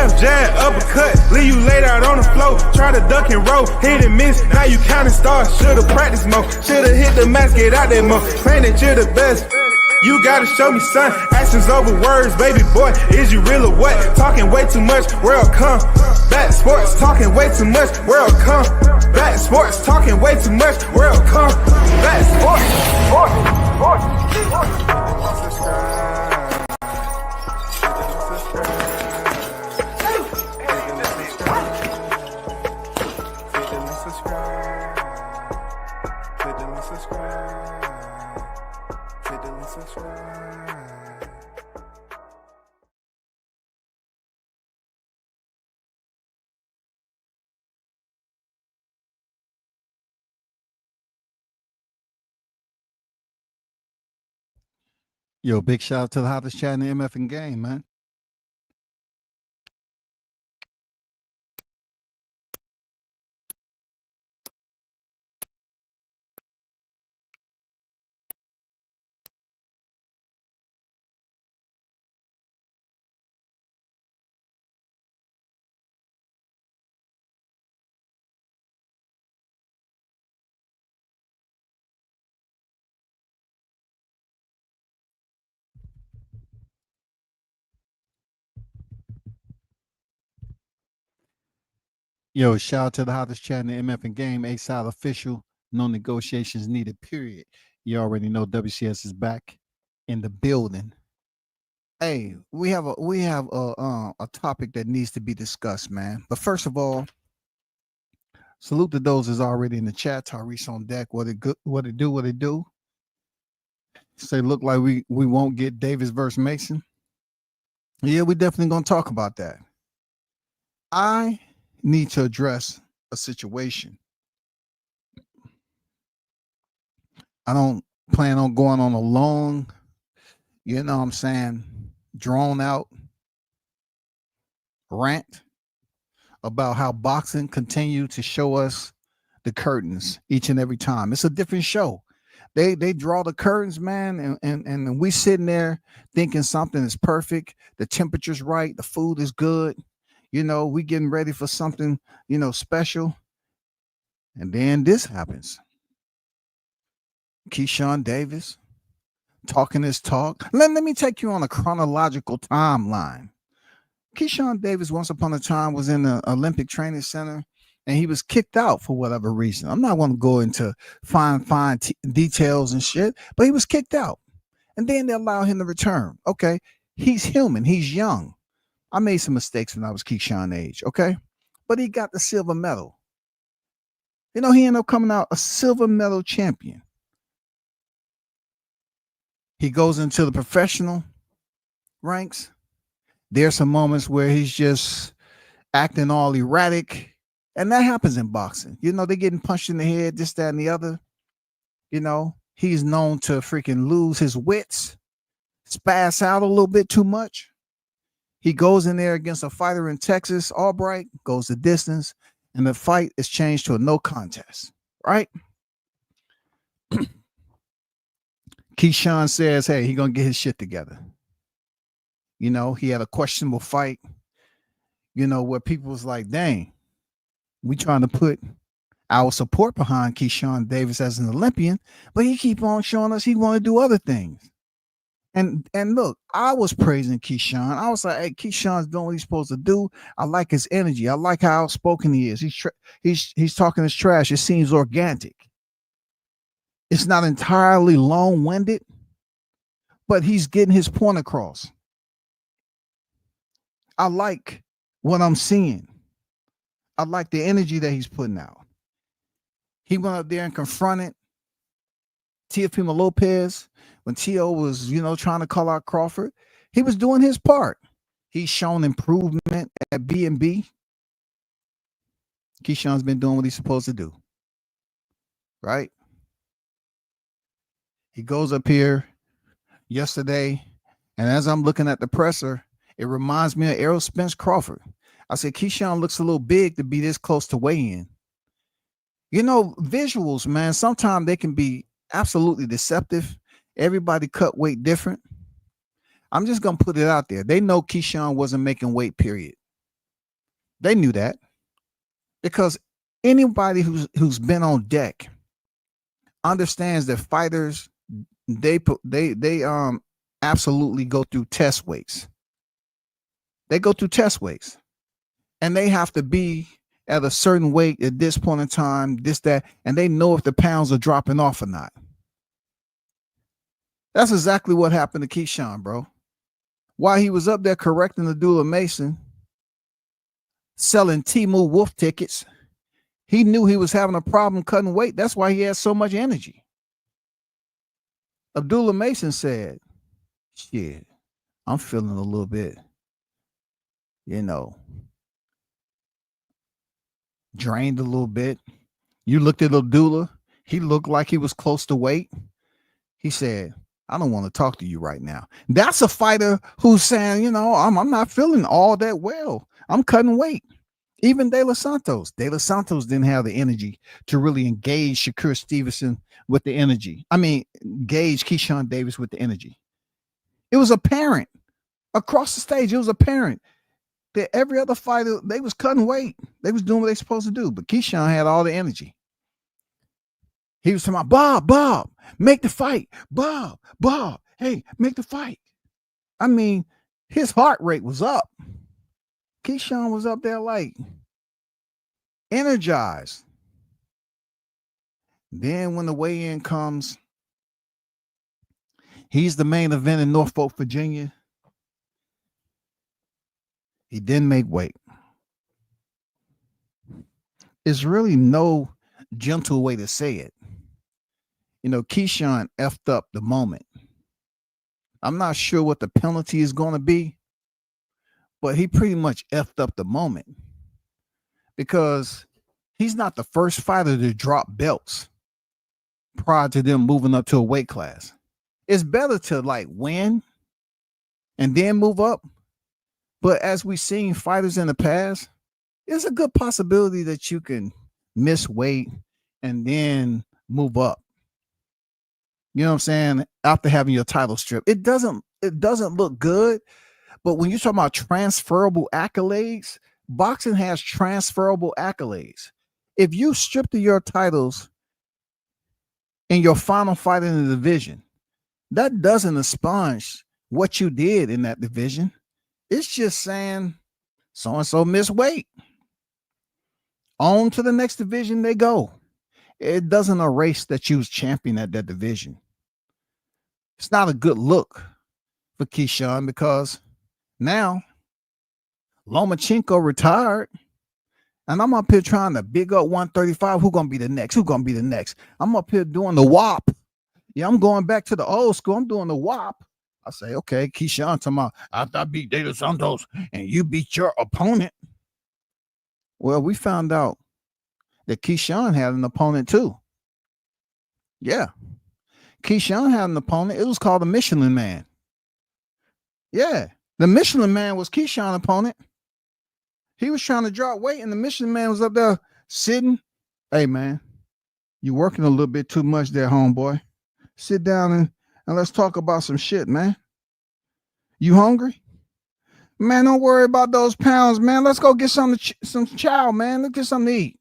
Left jab, uppercut, leave you laid out on the floor. Try to duck and roll, hit and miss, now you counting stars. Should've practiced more, should've hit the mask, get out there more. Claim that you're the best. You gotta show me, son. Actions over words, baby boy. Is you real or what? Talking way too much, world come. Back sports, talking way too much, world come. Back sports, talking way too much, world come. Back sports, Yo, big shout out to the hottest chat in the MF and game, man. Yo, shout out to the hottest chat in the MF and game, A-Side official, no negotiations needed, period. You already know WCS is back in the building. Hey, we have a topic that needs to be discussed, man. But first of all, salute to those that's already in the chat. Tyrese on deck. What it do? Say look like we won't get Davis versus Mason. Yeah, we definitely gonna talk about that. I need to address a situation. I don't plan on going on a long, drawn out rant about how boxing continue to show us the curtains each and every time. It's a different show. They draw the curtains, man, and we sitting there thinking something is perfect, the temperature's right, the food is good. We getting ready for something, special. And then this happens. Keyshawn Davis talking his talk. Let me take you on a chronological timeline. Keyshawn Davis, once upon a time, was in the Olympic Training Center, and he was kicked out for whatever reason. I'm not going to go into fine details and shit, but he was kicked out. And then they allow him to return. Okay, he's human. He's young. I made some mistakes when I was Keyshawn age, okay? But he got the silver medal. He ended up coming out a silver medal champion. He goes into the professional ranks. There's some moments where he's just acting all erratic. And that happens in boxing. They're getting punched in the head, this, that, and the other. He's known to freaking lose his wits, spaz out a little bit too much. He goes in there against a fighter in Texas, Albright, goes the distance, and the fight is changed to a no contest, right? Keyshawn says, hey, he's going to get his shit together. He had a questionable fight, where people was like, dang, we trying to put our support behind Keyshawn Davis as an Olympian, but he keep on showing us he want to do other things. And look, I was praising Keyshawn. I was like, hey, Keyshawn's doing what he's supposed to do. I like his energy. I like how outspoken he is. He's talking his trash. It seems organic. It's not entirely long-winded, but he's getting his point across. I like what I'm seeing. I like the energy that he's putting out. He went up there and confronted Teofimo Lopez when Tio was, trying to call out Crawford. He was doing his part. He's shown improvement at B&B. Keyshawn's been doing what he's supposed to do. Right? He goes up here yesterday, and as I'm looking at the presser, it reminds me of Errol Spence Crawford. I said, Keyshawn looks a little big to be this close to weigh-in. Visuals, man, sometimes they can be absolutely deceptive. Everybody cut weight different. I'm just going to put it out there. They know Keyshawn wasn't making weight, period. They knew that because anybody who's been on deck understands that fighters they absolutely go through test weights. They go through test weights, and they have to be at a certain weight at this point in time, this, that, and they know if the pounds are dropping off or not. That's exactly what happened to Keyshawn, bro. While he was up there correcting the Abdullah Mason, selling Temu Wolf tickets, he knew he was having a problem cutting weight. That's why he had so much energy. Abdullah Mason said, shit, I'm feeling a little bit, drained a little bit. You looked at Abdullah. He looked like he was close to weight. He said, I don't want to talk to you right now. That's a fighter who's saying, I'm not feeling all that well. I'm cutting weight. Even De Los Santos didn't have the energy to really engage Shakur Stevenson with the energy. Engage Keyshawn Davis with the energy. It was apparent across the stage. It was apparent that every other fighter, they was cutting weight. They was doing what they supposed to do. But Keyshawn had all the energy. He was talking about, Bob, make the fight. Bob, hey, make the fight. His heart rate was up. Keyshawn was up there like energized. Then when the weigh-in comes, he's the main event in Norfolk, Virginia. He didn't make weight. It's really no gentle way to say it. Keyshawn effed up the moment. I'm not sure what the penalty is going to be, but he pretty much effed up the moment because he's not the first fighter to drop belts prior to them moving up to a weight class. It's better to win and then move up. But as we've seen fighters in the past, it's a good possibility that you can miss weight and then move up. You know what I'm saying? After having your title strip, it doesn't look good. But when you're talking about transferable accolades, boxing has transferable accolades. If you stripped of your titles in your final fight in the division, that doesn't expunge what you did in that division. It's just saying so-and-so missed weight. On to the next division they go. It doesn't erase that you was champion at that division. It's not a good look for Keyshawn because now Lomachenko retired and I'm up here trying to big up 135. Who's going to be the next? Who's going to be the next? I'm up here doing the WAP. Yeah, I'm going back to the old school. I'm doing the WAP. I say, okay, Keyshawn talking about, after I beat De Los Santos and you beat your opponent. Well, we found out that Keyshawn had an opponent too. Yeah. Keyshawn had an opponent. It was called the Michelin Man. Yeah. The Michelin Man was Keyshawn's opponent. He was trying to drop weight and the Michelin Man was up there sitting. Hey, man, you're working a little bit too much there, homeboy. Sit down and let's talk about some shit, man. You hungry? Man, don't worry about those pounds, man. Let's go get some chow, man. Let's get something to eat.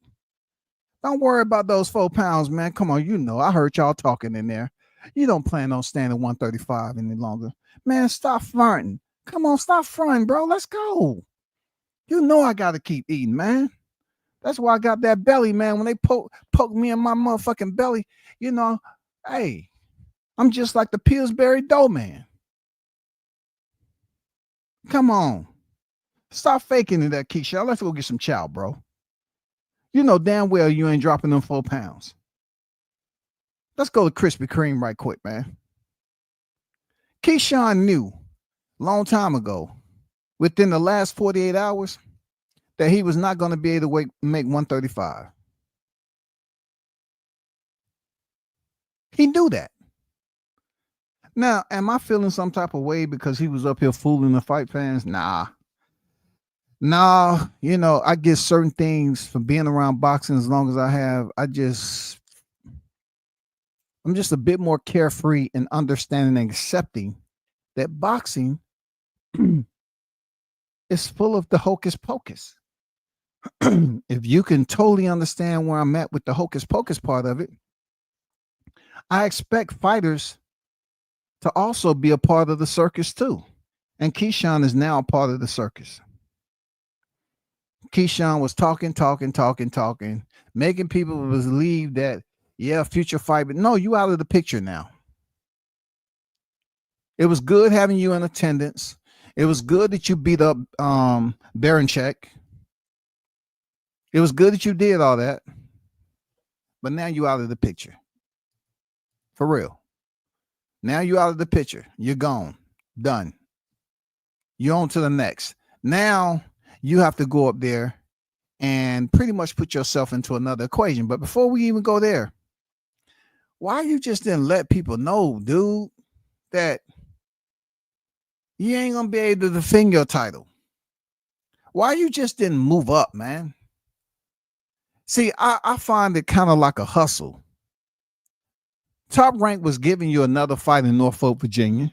Don't worry about those 4 pounds, man. Come on, I heard y'all talking in there. You don't plan on standing 135 any longer. Man, stop fronting. Come on, stop fronting, bro. Let's go. I got to keep eating, man. That's why I got that belly, man. When they poke me in my motherfucking belly, hey, I'm just like the Pillsbury Dough Man. Come on. Stop faking it there, Keyshawn. Let's go get some chow, bro. You know damn well you ain't dropping them 4 pounds. Let's go to Krispy Kreme right quick, man. Keyshawn knew long time ago, within the last 48 hours, that he was not going to be able to make 135. He knew that. Now, am I feeling some type of way because he was up here fooling the fight fans? Nah, I get certain things from being around boxing as long as I have. I'm just a bit more carefree and understanding and accepting that boxing is full of the hocus pocus. if you can totally understand where I'm at with the hocus pocus part of it, I expect fighters to also be a part of the circus too. And Keyshawn is now a part of the circus. Keyshawn was talking, making people believe that, yeah, future fight, but no, you out of the picture now. It was good having you in attendance. It was good that you beat up Baranchek. It was good that you did all that. But now you out of the picture. For real. Now you out of the picture. You're gone. Done. You're on to the next. Now you have to go up there and pretty much put yourself into another equation. But before we even go there, why you just didn't let people know, dude, that you ain't gonna be able to defend your title? Why you just didn't move up, man? See, I find it kind of like a hustle. Top Rank was giving you another fight in Norfolk, Virginia.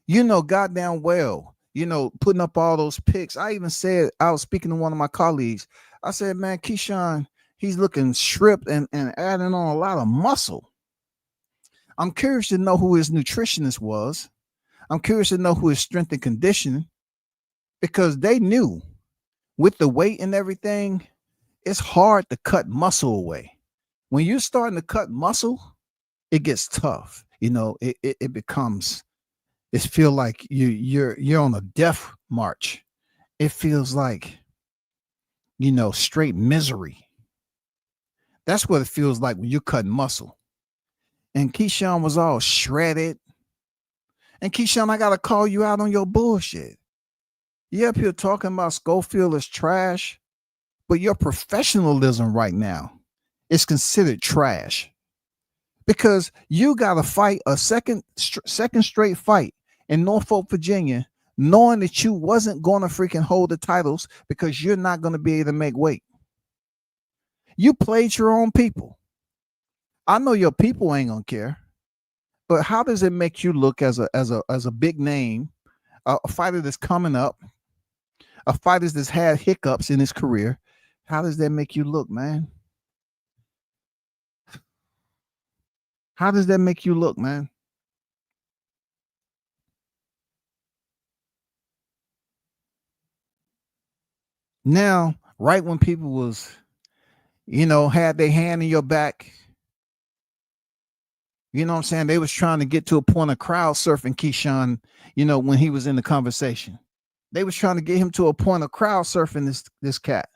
You know, goddamn well, you know, putting up all those picks. I even said, I was speaking to one of my colleagues. I said, man, Keyshawn, he's looking stripped and adding on a lot of muscle. I'm curious to know who his nutritionist was. I'm curious to know who his strength and conditioning, because they knew with the weight and everything, it's hard to cut muscle away. When you're starting to cut muscle, it gets tough. You know, it becomes, it feels like you're on a death march. It feels like, you know, straight misery. That's what it feels like when you're cutting muscle. And Keyshawn was all shredded. And Keyshawn, I gotta call you out on your bullshit. You up here talking about Schofield is trash, but your professionalism right now is considered trash, because you got to fight a second straight fight in Norfolk, Virginia, knowing that you wasn't going to freaking hold the titles because you're not going to be able to make weight. You played your own people. I know your people ain't gonna care, but how does it make you look as a big name, a fighter that's coming up, a fighter that's had hiccups in his career? How does that make you look, man? How does that make you look, man? Now, right when people was, you know, had their hand in your back, you know what I'm saying, they was trying to get to a point of crowd surfing Keyshawn, you know, when he was in the conversation. They was trying to get him to a point of crowd surfing this cat.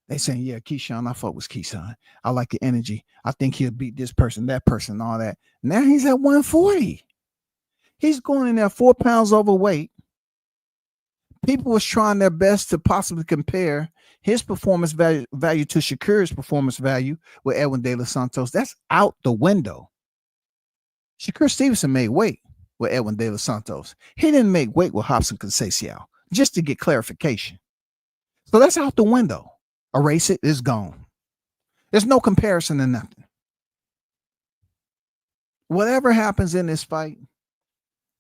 They saying, yeah, Keyshawn, I fuck with Keyshawn. I like the energy. I think he'll beat this person, that person, all that. Now he's at 140. He's going in there 4 pounds overweight. People was trying their best to possibly compare his performance value to Shakur's performance value with Edwin De Los Santos. That's out the window. Shakur Stevenson made weight with Edwin De Los Santos. He didn't make weight with Robson Conceição, just to get clarification. So that's out the window. Erase it. It's gone. There's no comparison to nothing. Whatever happens in this fight,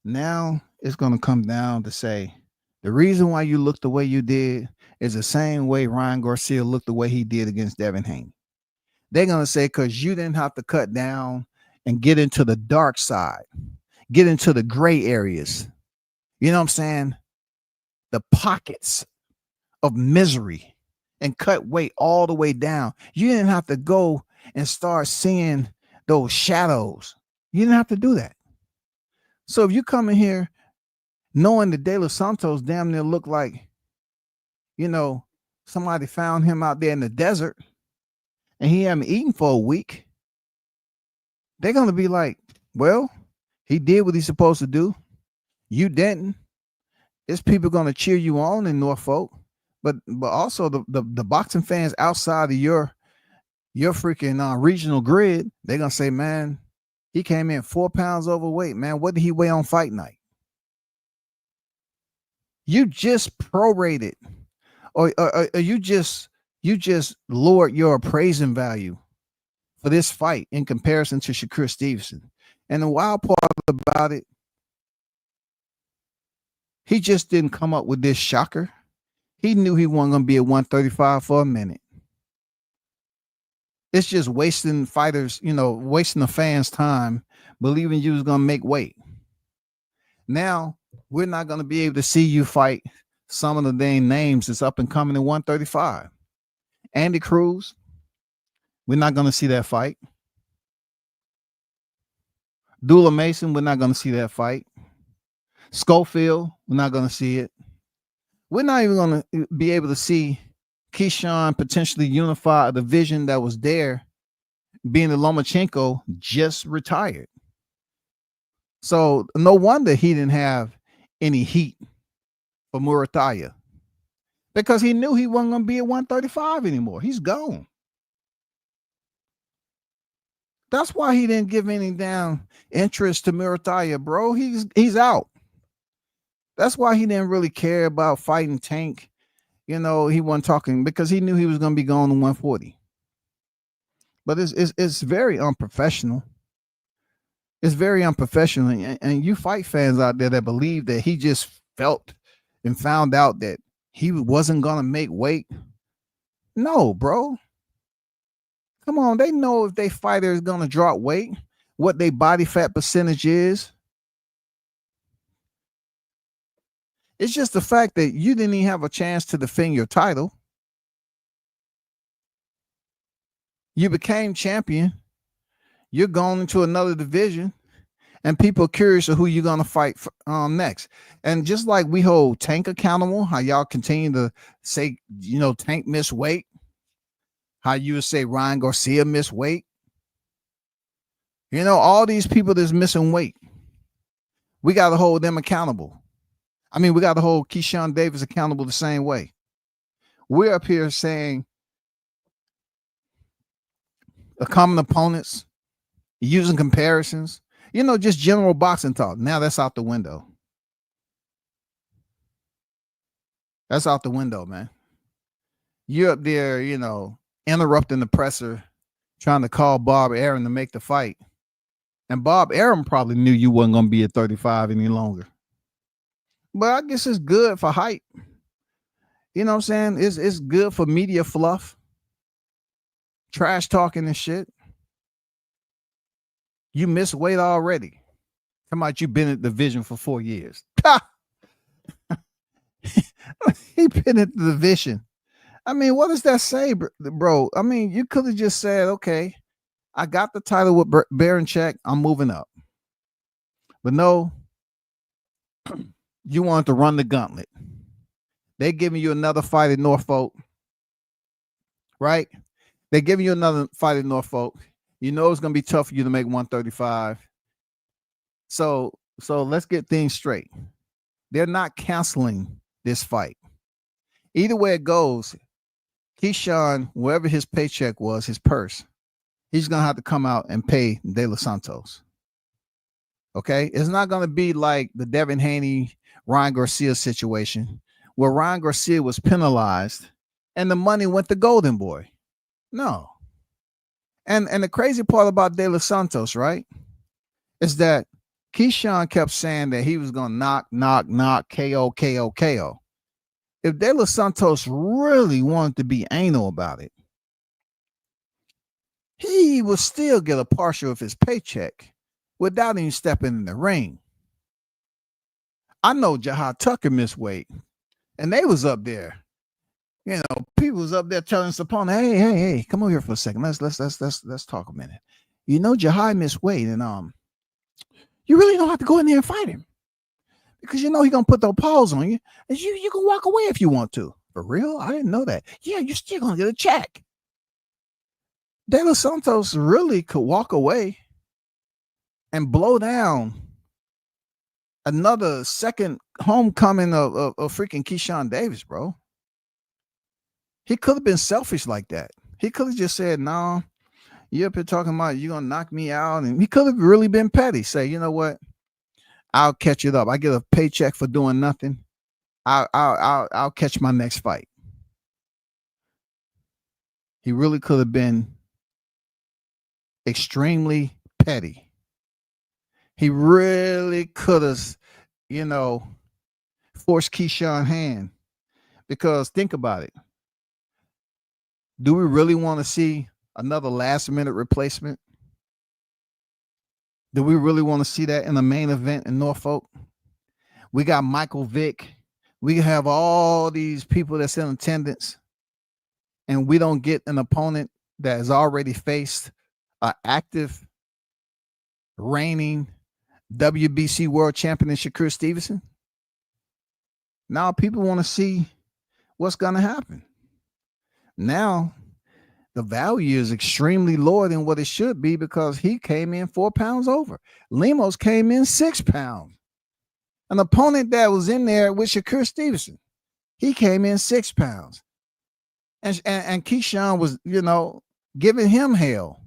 now it's going to come down to say, the reason why you look the way you did is the same way Ryan Garcia looked the way he did against Devin Haney. They're going to say, because you didn't have to cut down and get into the dark side, get into the gray areas. You know what I'm saying? The pockets of misery, and cut weight all the way down. You didn't have to go and start seeing those shadows. You didn't have to do that. So if you come in here knowing that De Los Santos damn near looked like, you know, somebody found him out there in the desert and he hadn't eaten for a week, they're going to be like, well, he did what he's supposed to do. You didn't. There's people going to cheer you on in Norfolk. But also the boxing fans outside of your freaking regional grid, they're going to say, man, he came in 4 pounds overweight, man. What did he weigh on fight night? You just prorated, or you just lowered your appraising value for this fight in comparison to Shakur Stevenson. And the wild part about it, he just didn't come up with this shocker. He knew he wasn't gonna be at 135 for a minute. It's just wasting fighters, wasting the fans' time believing you was gonna make weight. Now we're not gonna be able to see you fight some of the dang names that's up and coming in 135. Andy Cruz, we're not gonna see that fight. Dula Mason, we're not gonna see that fight. Schofield, we're not gonna see it. We're not even gonna be able to see Keyshawn potentially unify a division that was there, being the Lomachenko just retired. So no wonder he didn't have any heat for Murataya, because he knew he wasn't going to be at 135 anymore. He's gone. That's why he didn't give any damn interest to Murataya, bro. He's out. That's why he didn't really care about fighting Tank. He wasn't talking, because he knew he was going to be going to 140. But it's very unprofessional. It's very unprofessional. And you fight fans out there that believe that he just felt and found out that he wasn't going to make weight. No, bro. Come on. They know if they fighter is going to drop weight, what their body fat percentage is. It's just the fact that you didn't even have a chance to defend your title. You became champion. You're going into another division, and people are curious of who you're going to fight next. And just like we hold Tank accountable, how y'all continue to say, Tank missed weight, how you would say Ryan Garcia missed weight. All these people that's missing weight, we got to hold them accountable. I mean, we got to hold Keyshawn Davis accountable the same way. We're up here saying common opponents, using comparisons, just general boxing talk. Now that's out the window. That's out the window, man. You're up there, interrupting the presser, trying to call Bob Arum to make the fight. And Bob Arum probably knew you wasn't going to be at 35 any longer. But I guess it's good for hype. You know what I'm saying? It's good for media fluff. Trash talking and shit. You missed weight already. Come out, you've been at the division for 4 years. He been at the division. I mean, what does that say, bro? I mean, you could have just said, okay, I got the title with Baranchek. I'm moving up. But no, you wanted to run the gauntlet. They're giving you another fight in Norfolk, right? They're giving you another fight in Norfolk. You know it's going to be tough for you to make 135. So let's get things straight. They're not canceling this fight. Either way it goes, Keyshawn, wherever his paycheck was, his purse, he's going to have to come out and pay De Los Santos. Okay? It's not going to be like the Devin Haney, Ryan Garcia situation where Ryan Garcia was penalized and the money went to Golden Boy. No. And the crazy part about De Los Santos, right, is that Keyshawn kept saying that he was going to knock, KO, KO, KO. If De Los Santos really wanted to be anal about it, he would still get a partial of his paycheck without even stepping in the ring. I know Jahad Tucker missed weight, and they was up there. People was up there telling his opponent, hey, come over here for a second. Let's talk a minute. Jahad missed weight, and you really don't have to go in there and fight him, because he gonna put those paws on you, and you can walk away if you want to. For real? I didn't know that. Yeah, you're still gonna get a check. De Los Santos really could walk away and blow down another second homecoming of freaking Keyshawn Davis, bro. He could have been selfish like that. He could have just said, no, you're up here talking about you're going to knock me out. And he could have really been petty. Say, you know what? I'll catch it up. I get a paycheck for doing nothing. I'll catch my next fight. He really could have been extremely petty. He really could have, forced Keyshawn's hand. Because think about it. Do we really want to see another last minute replacement? Do we really want to see that in the main event in Norfolk? We got Michael Vick. We have all these people that's in attendance, and we don't get an opponent that has already faced an active, reigning WBC world champion in Shakur Stevenson. Now people want to see what's going to happen. Now the value is extremely lower than what it should be because he came in 4 pounds over. Lemos came in 6 pounds. An opponent that was in there with Shakur Stevenson, he came in 6 pounds. And Keyshawn was, giving him hell.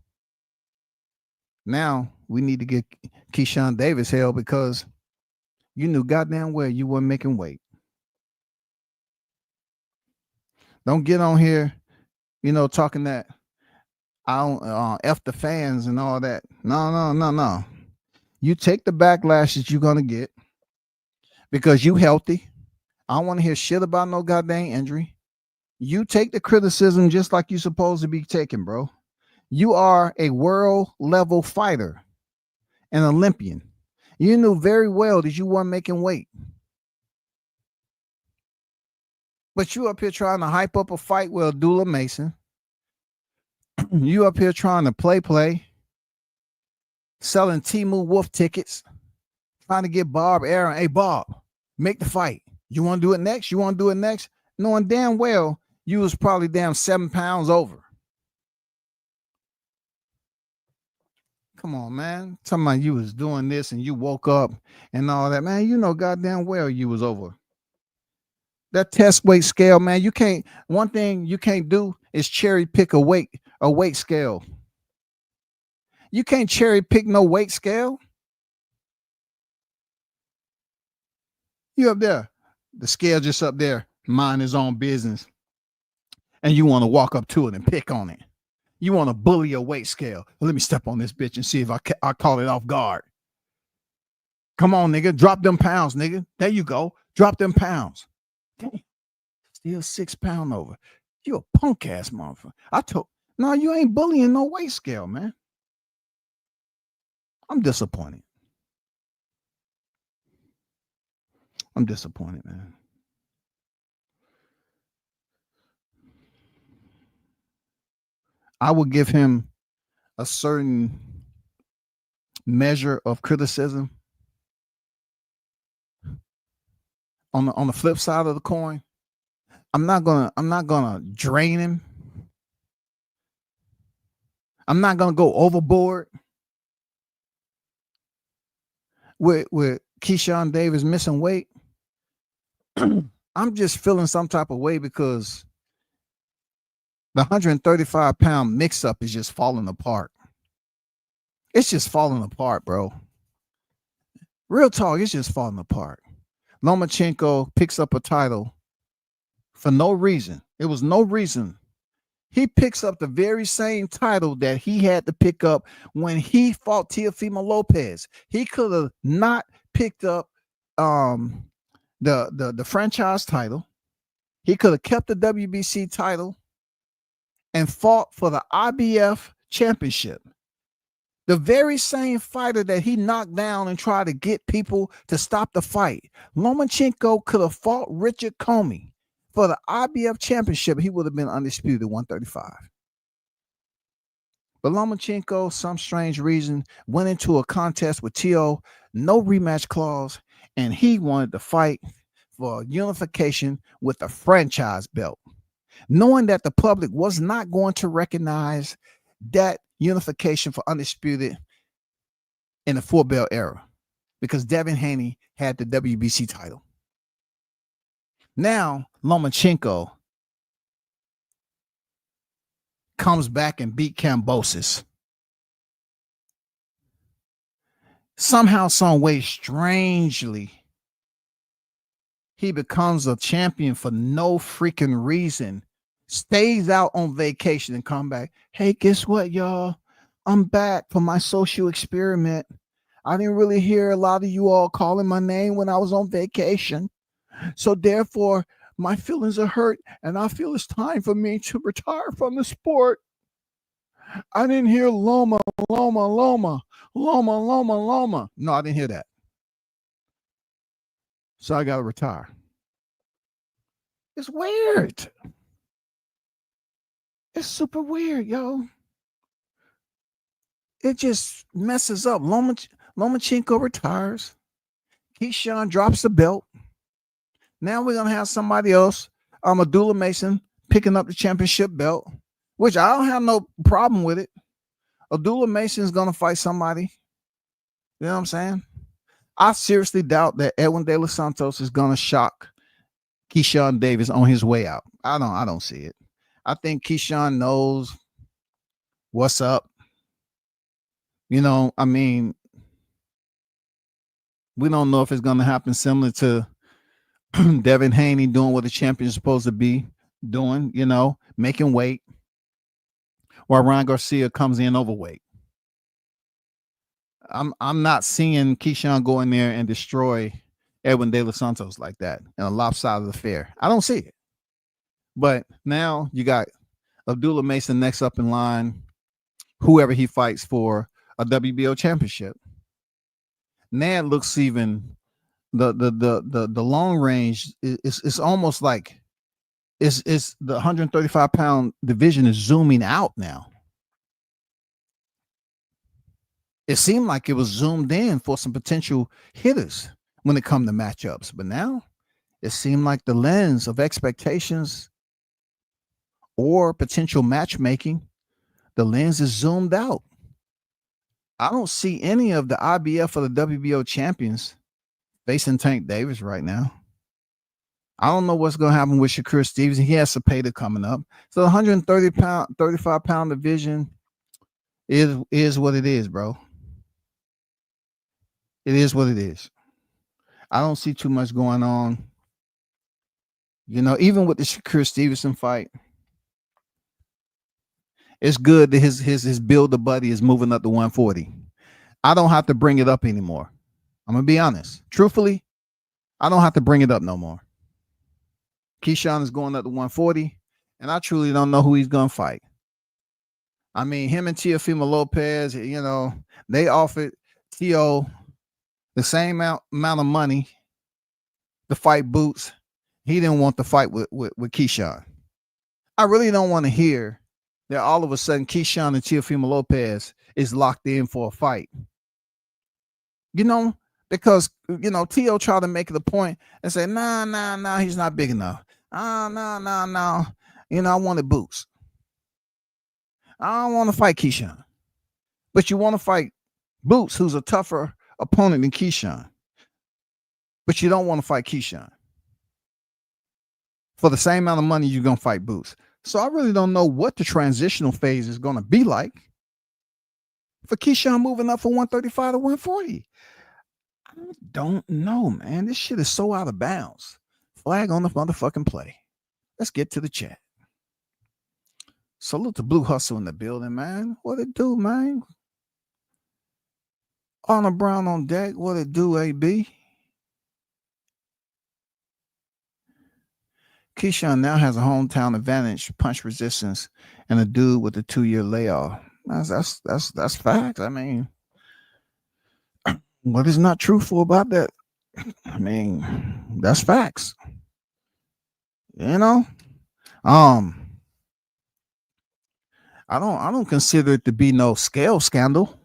Now we need to give Keyshawn Davis hell because you knew goddamn well you weren't making weight. Don't get on here, talking that I don't F the fans and all that. No. You take the backlash that you're gonna get because you healthy. I don't want to hear shit about no goddamn injury. You take the criticism just like you're supposed to be taking, bro. You are a world level fighter, an Olympian. You knew very well that you weren't making weight. But you up here trying to hype up a fight with Abdullah Mason. You up here trying to play, selling Temu Wolf tickets, trying to get Bob Aaron. Hey, Bob, make the fight. You want to do it next? Knowing damn well you was probably 7 pounds over. Come on, man. Talking about you was doing this and you woke up and all that, man. Goddamn well you was over. That test weight scale, man, one thing you can't do is cherry pick a weight scale. You can't cherry pick no weight scale. You up there, the scale just up there, mind his own business. And you want to walk up to it and pick on it. You want to bully a weight scale. Well, let me step on this bitch and see if I call it off guard. Come on, nigga. Drop them pounds, nigga. There you go. Drop them pounds. Damn. Still 6 pounds over. You a punk ass motherfucker. No, you ain't bullying no weight scale, man. I'm disappointed. Man. I will give him a certain measure of criticism. On the flip side of the coin, I'm not gonna drain him. I'm not gonna go overboard with Keyshawn Davis missing weight. I'm just feeling some type of way because the 135-pound mix-up is just falling apart. It's just falling apart, bro. Real talk, it's just falling apart. Lomachenko picks up a title for no reason. It was no reason. He picks up the very same title that he had to pick up when he fought Teofimo Lopez. He could have not picked up the franchise title. He could have kept the WBC title and fought for the IBF championship. The very same fighter that he knocked down and tried to get people to stop the fight. Lomachenko could have fought Richard Comey for the IBF championship. He would have been undisputed at 135. But Lomachenko, some strange reason, went into a contest with Teo, no rematch clause, and he wanted to fight for unification with a franchise belt, knowing that the public was not going to recognize that unification for undisputed in the 4-belt era because Devin Haney had the WBC title. Now Lomachenko comes back and beat Kambosos. Somehow, some way, strangely, he becomes a champion for no freaking reason. Stays out on vacation and come back. Hey, guess what, y'all? I'm back for my social experiment. I didn't really hear a lot of you all calling my name when I was on vacation. So therefore, My feelings are hurt, and I feel it's time for me to retire from the sport. I didn't hear Loma, Loma, Loma, Loma, Loma, Loma. No, I didn't hear that. So I got to retire. It's weird. It's super weird, yo. It just messes up. Lomachenko retires. Keyshawn drops the belt. Now we're going to have somebody else, Abdullah Mason, picking up the championship belt, which I don't have no problem with it. Abdullah Mason is going to fight somebody. You know what I'm saying? I seriously doubt that Edwin De Los Santos is going to shock Keyshawn Davis on his way out. I don't see it. I think Keyshawn knows what's up. You know, I mean, we don't know if it's going to happen similar to Devin Haney doing what the champion is supposed to be doing, you know, making weight, while Ryan Garcia comes in overweight. I'm not seeing Keyshawn go in there and destroy Edwin De Los Santos like that in a lopsided affair. I don't see it. But now you got Abdullah Mason next up in line, whoever he fights for a WBO championship. Now it looks even the long range is almost like it's the 135-pound division is zooming out now. It seemed like it was zoomed in for some potential hitters when it come to matchups, but now it seemed like the lens of expectations or potential matchmaking, the lens is zoomed out. I don't see any of the IBF or the WBO champions facing Tank Davis right now. I don't know what's going to happen with Shakur Stevenson. He has Cepeda coming up. So the 35-pound division is what it is, bro. It is what it is. I don't see too much going on. You know, even with the Shakur Stevenson fight, it's good that his builder buddy is moving up to 140. I don't have to bring it up anymore. I'm going to be honest. Truthfully, I don't have to bring it up no more. Keyshawn is going up to 140, and I truly don't know who he's going to fight. I mean, him and Teofimo Lopez, you know, they offered Teo the same amount of money to fight Boots. He didn't want to fight with Keyshawn. I really don't want to hear that all of a sudden Keyshawn and Teofimo Lopez is locked in for a fight. You know, because, you know, Teo tried to make it a point and say, nah, he's not big enough. No. You know, I wanted Boots. I don't want to fight Keyshawn. But you want to fight Boots, who's a tougher opponent than Keyshawn. But you don't want to fight Keyshawn. For the same amount of money, you're going to fight Boots. So I really don't know what the transitional phase is going to be like for Keyshawn moving up from 135 to 140. I don't know, man. This shit is so out of bounds. Flag on the motherfucking play. Let's get to the chat. Salute to Blue Hustle in the building, man. What it do, man? Arnold Brown on deck. What it do, AB? Keyshawn now has a hometown advantage, punch resistance, and a dude with a 2-year layoff. That's facts. I mean, what is not truthful about that? I mean, that's facts. You know, I don't consider it to be no scale scandal.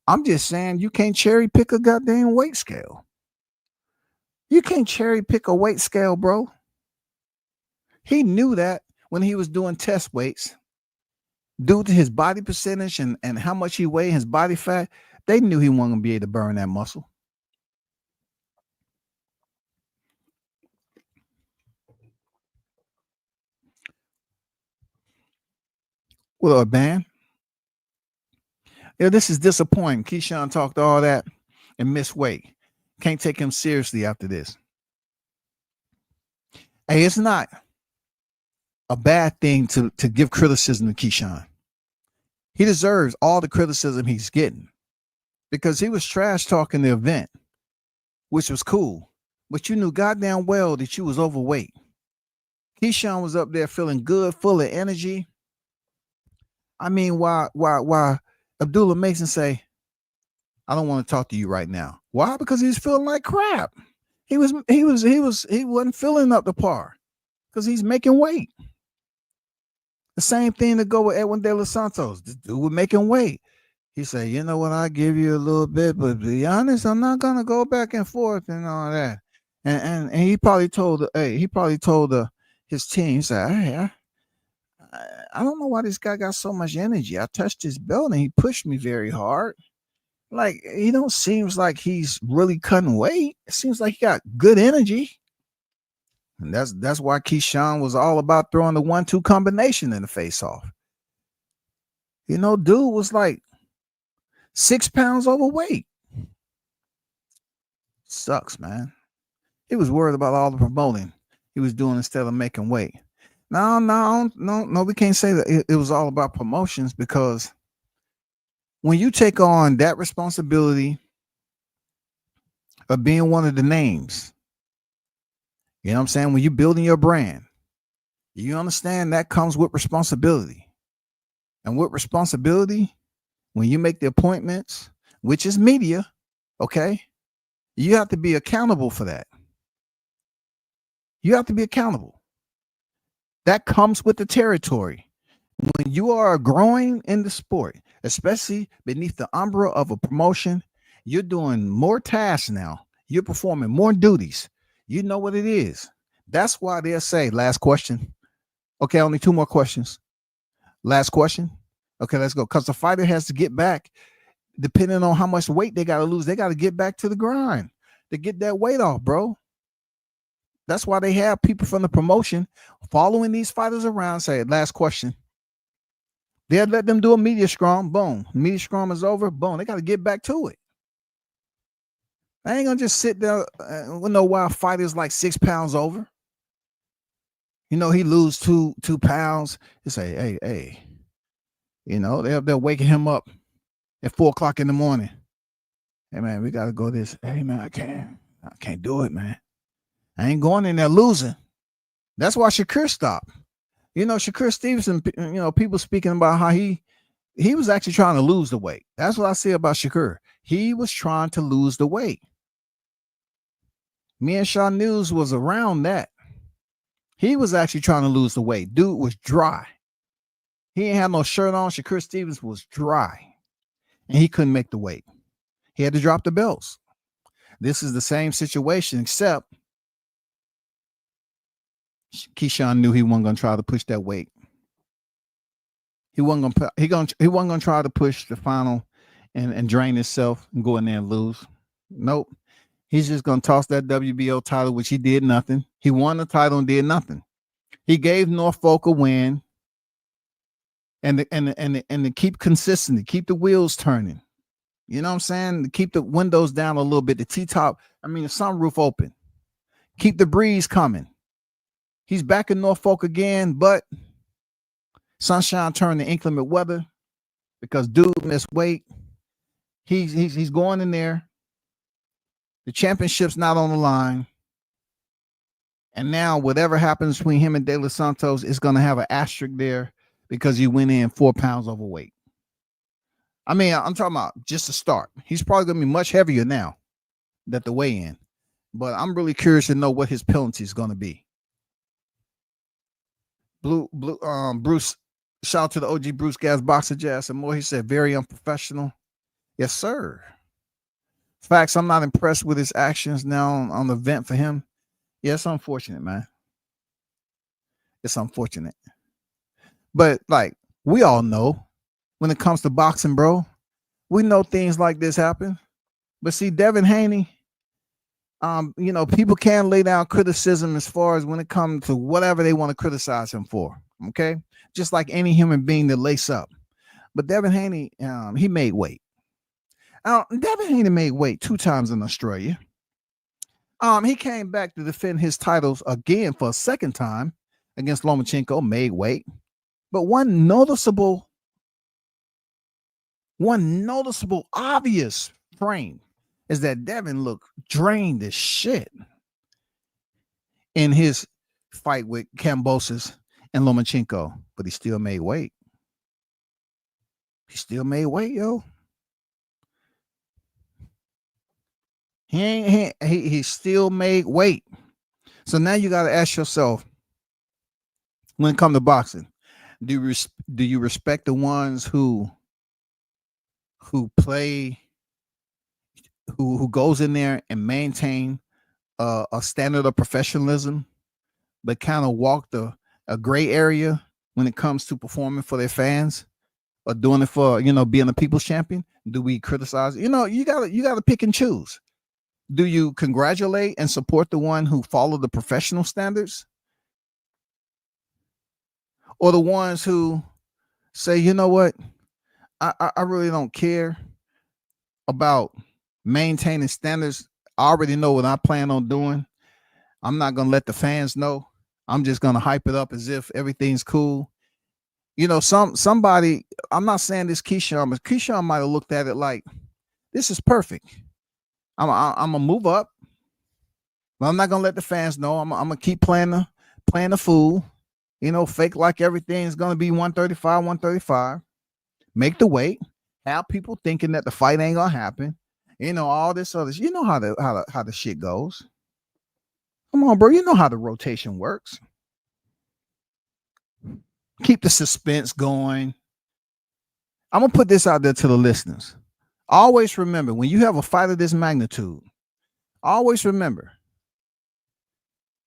I'm just saying you can't cherry pick a goddamn weight scale. You can't cherry pick a weight scale, bro. He knew that when he was doing test weights, due to his body percentage and how much he weighed, his body fat, they knew he wasn't going to be able to burn that muscle. Well, a band. Yeah, this is disappointing. Keyshawn talked all that and missed weight. Can't take him seriously after this. Hey, it's not a bad thing to give criticism to Keyshawn. He deserves all the criticism he's getting because he was trash talking the event, which was cool. but you knew goddamn well that you was overweight. Keyshawn was up there feeling good, full of energy. I mean, why Abdullah Mason say, I don't want to talk to you right now. Why? Because he was feeling like crap. He wasn't feeling up to par because he's making weight. The same thing to go with Edwin De Los Santos. The dude was making weight. He said, you know what, I'll give you a little bit, but to be honest, I'm not gonna go back and forth and all that. And he probably told his team, he said, hey, I don't know why this guy got so much energy. I touched his belt and he pushed me very hard. Like, he don't seems like he's really cutting weight. It seems like he got good energy. And that's why Keyshawn was all about throwing the 1-2 combination in the face-off. You know, dude was like 6 pounds overweight. Sucks, man. He was worried about all the promoting he was doing instead of making weight. No, we can't say that it was all about promotions, because when you take on that responsibility of being one of the names, you know what I'm saying? When you're building your brand, you understand that comes with responsibility. And with responsibility, when you make the appointments, which is media, okay, you have to be accountable for that. You have to be accountable. That comes with the territory. When you are growing in the sport, especially beneath the umbrella of a promotion, you're doing more tasks now. You're performing more duties. You know what it is. That's why they'll say, last question. Okay, only 2 more questions. Last question. Okay, let's go. Because the fighter has to get back, depending on how much weight they got to lose. They got to get back to the grind to get that weight off, bro. That's why they have people from the promotion following these fighters around, say, last question. They'll let them do a media scrum. Boom. Media scrum is over. Boom. They got to get back to it. I ain't going to just sit there with no wild fighters like 6 pounds over. You know, he lose two pounds. They say, hey. You know, they're waking him up at 4:00 in the morning. Hey, man, we got to go this. Hey, man, I can't do it, man. I ain't going in there losing. That's why Shakur stopped. You know, Shakur Stevenson, you know, people speaking about how he was actually trying to lose the weight. That's what I say about Shakur. He was trying to lose the weight. Me and Shaw News was around that. He was actually trying to lose the weight. Dude was dry. He ain't had no shirt on. Shakur Stevens was dry. And he couldn't make the weight. He had to drop the belts. This is the same situation, except Keyshawn knew he wasn't going to try to push that weight. He wasn't going to try to push the final and drain himself and go in there and lose. Nope. He's just going to toss that WBO title, which he did nothing. He won the title and did nothing. He gave Norfolk a win, and to keep consistency, keep the wheels turning. You know what I'm saying? To keep the windows down a little bit, the T-top, the sunroof open. Keep the breeze coming. He's back in Norfolk again, but sunshine turned to inclement weather because dude missed weight. He's going in there. The championship's not on the line. And now whatever happens between him and De Los Santos is going to have an asterisk there because he went in 4 pounds overweight. I'm talking about just to start. He's probably going to be much heavier now that the weigh-in. But I'm really curious to know what his penalty is going to be. Bruce, shout out to the OG Bruce Gas Boxer Jazz and more. He said, very unprofessional. Yes, sir. Facts, I'm not impressed with his actions now on the vent for him. Yeah, it's unfortunate, man. It's unfortunate. But like we all know, when it comes to boxing, bro, we know things like this happen. But see, Devin Haney, people can lay down criticism as far as when it comes to whatever they want to criticize him for. Okay, just like any human being that lace up. But Devin Haney, he made weight. Devin Haney made weight 2 times in Australia. He came back to defend his titles again for a second time against Lomachenko, made weight. But one noticeable obvious frame is that Devin looked drained as shit. in his fight with Kambosos and Lomachenko, but he still made weight. He still made weight, yo. He still made weight. So now you got to ask yourself, when it comes to boxing, do you respect the ones who play, who goes in there and maintain a standard of professionalism, but kind of walk a gray area when it comes to performing for their fans or doing it for, being a people's champion? Do we criticize? You gotta pick and choose. Do you congratulate and support the one who follow the professional standards, or the ones who say, you know what, I really don't care about maintaining standards. I already know what I plan on doing. I'm not gonna let the fans know. I'm just gonna hype it up as if everything's cool. Somebody, I'm not saying this Keyshawn, but Keyshawn might have looked at it like, this is perfect. I'm gonna move up, but I'm not gonna let the fans know. I'm gonna keep playing the fool, fake like everything's gonna be 135. Make the weight, have people thinking that the fight ain't gonna happen. All this other, how the shit goes. Come on, bro. You know how the rotation works. Keep the suspense going. I'm gonna put this out there to the listeners. Always remember, when you have a fight of this magnitude, always remember,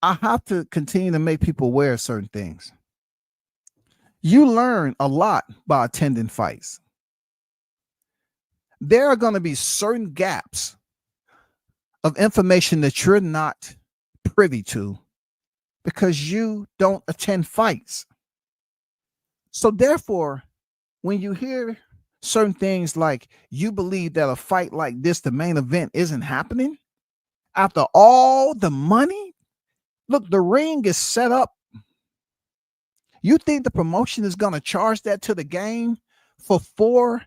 I have to continue to make people aware of certain things. You learn a lot by attending fights. There are going to be certain gaps of information that you're not privy to because you don't attend fights. So therefore, when you hear certain things like you believe that a fight like this, the main event, isn't happening after all the money, look, the ring is set up. You think the promotion is going to charge that to the game for £4?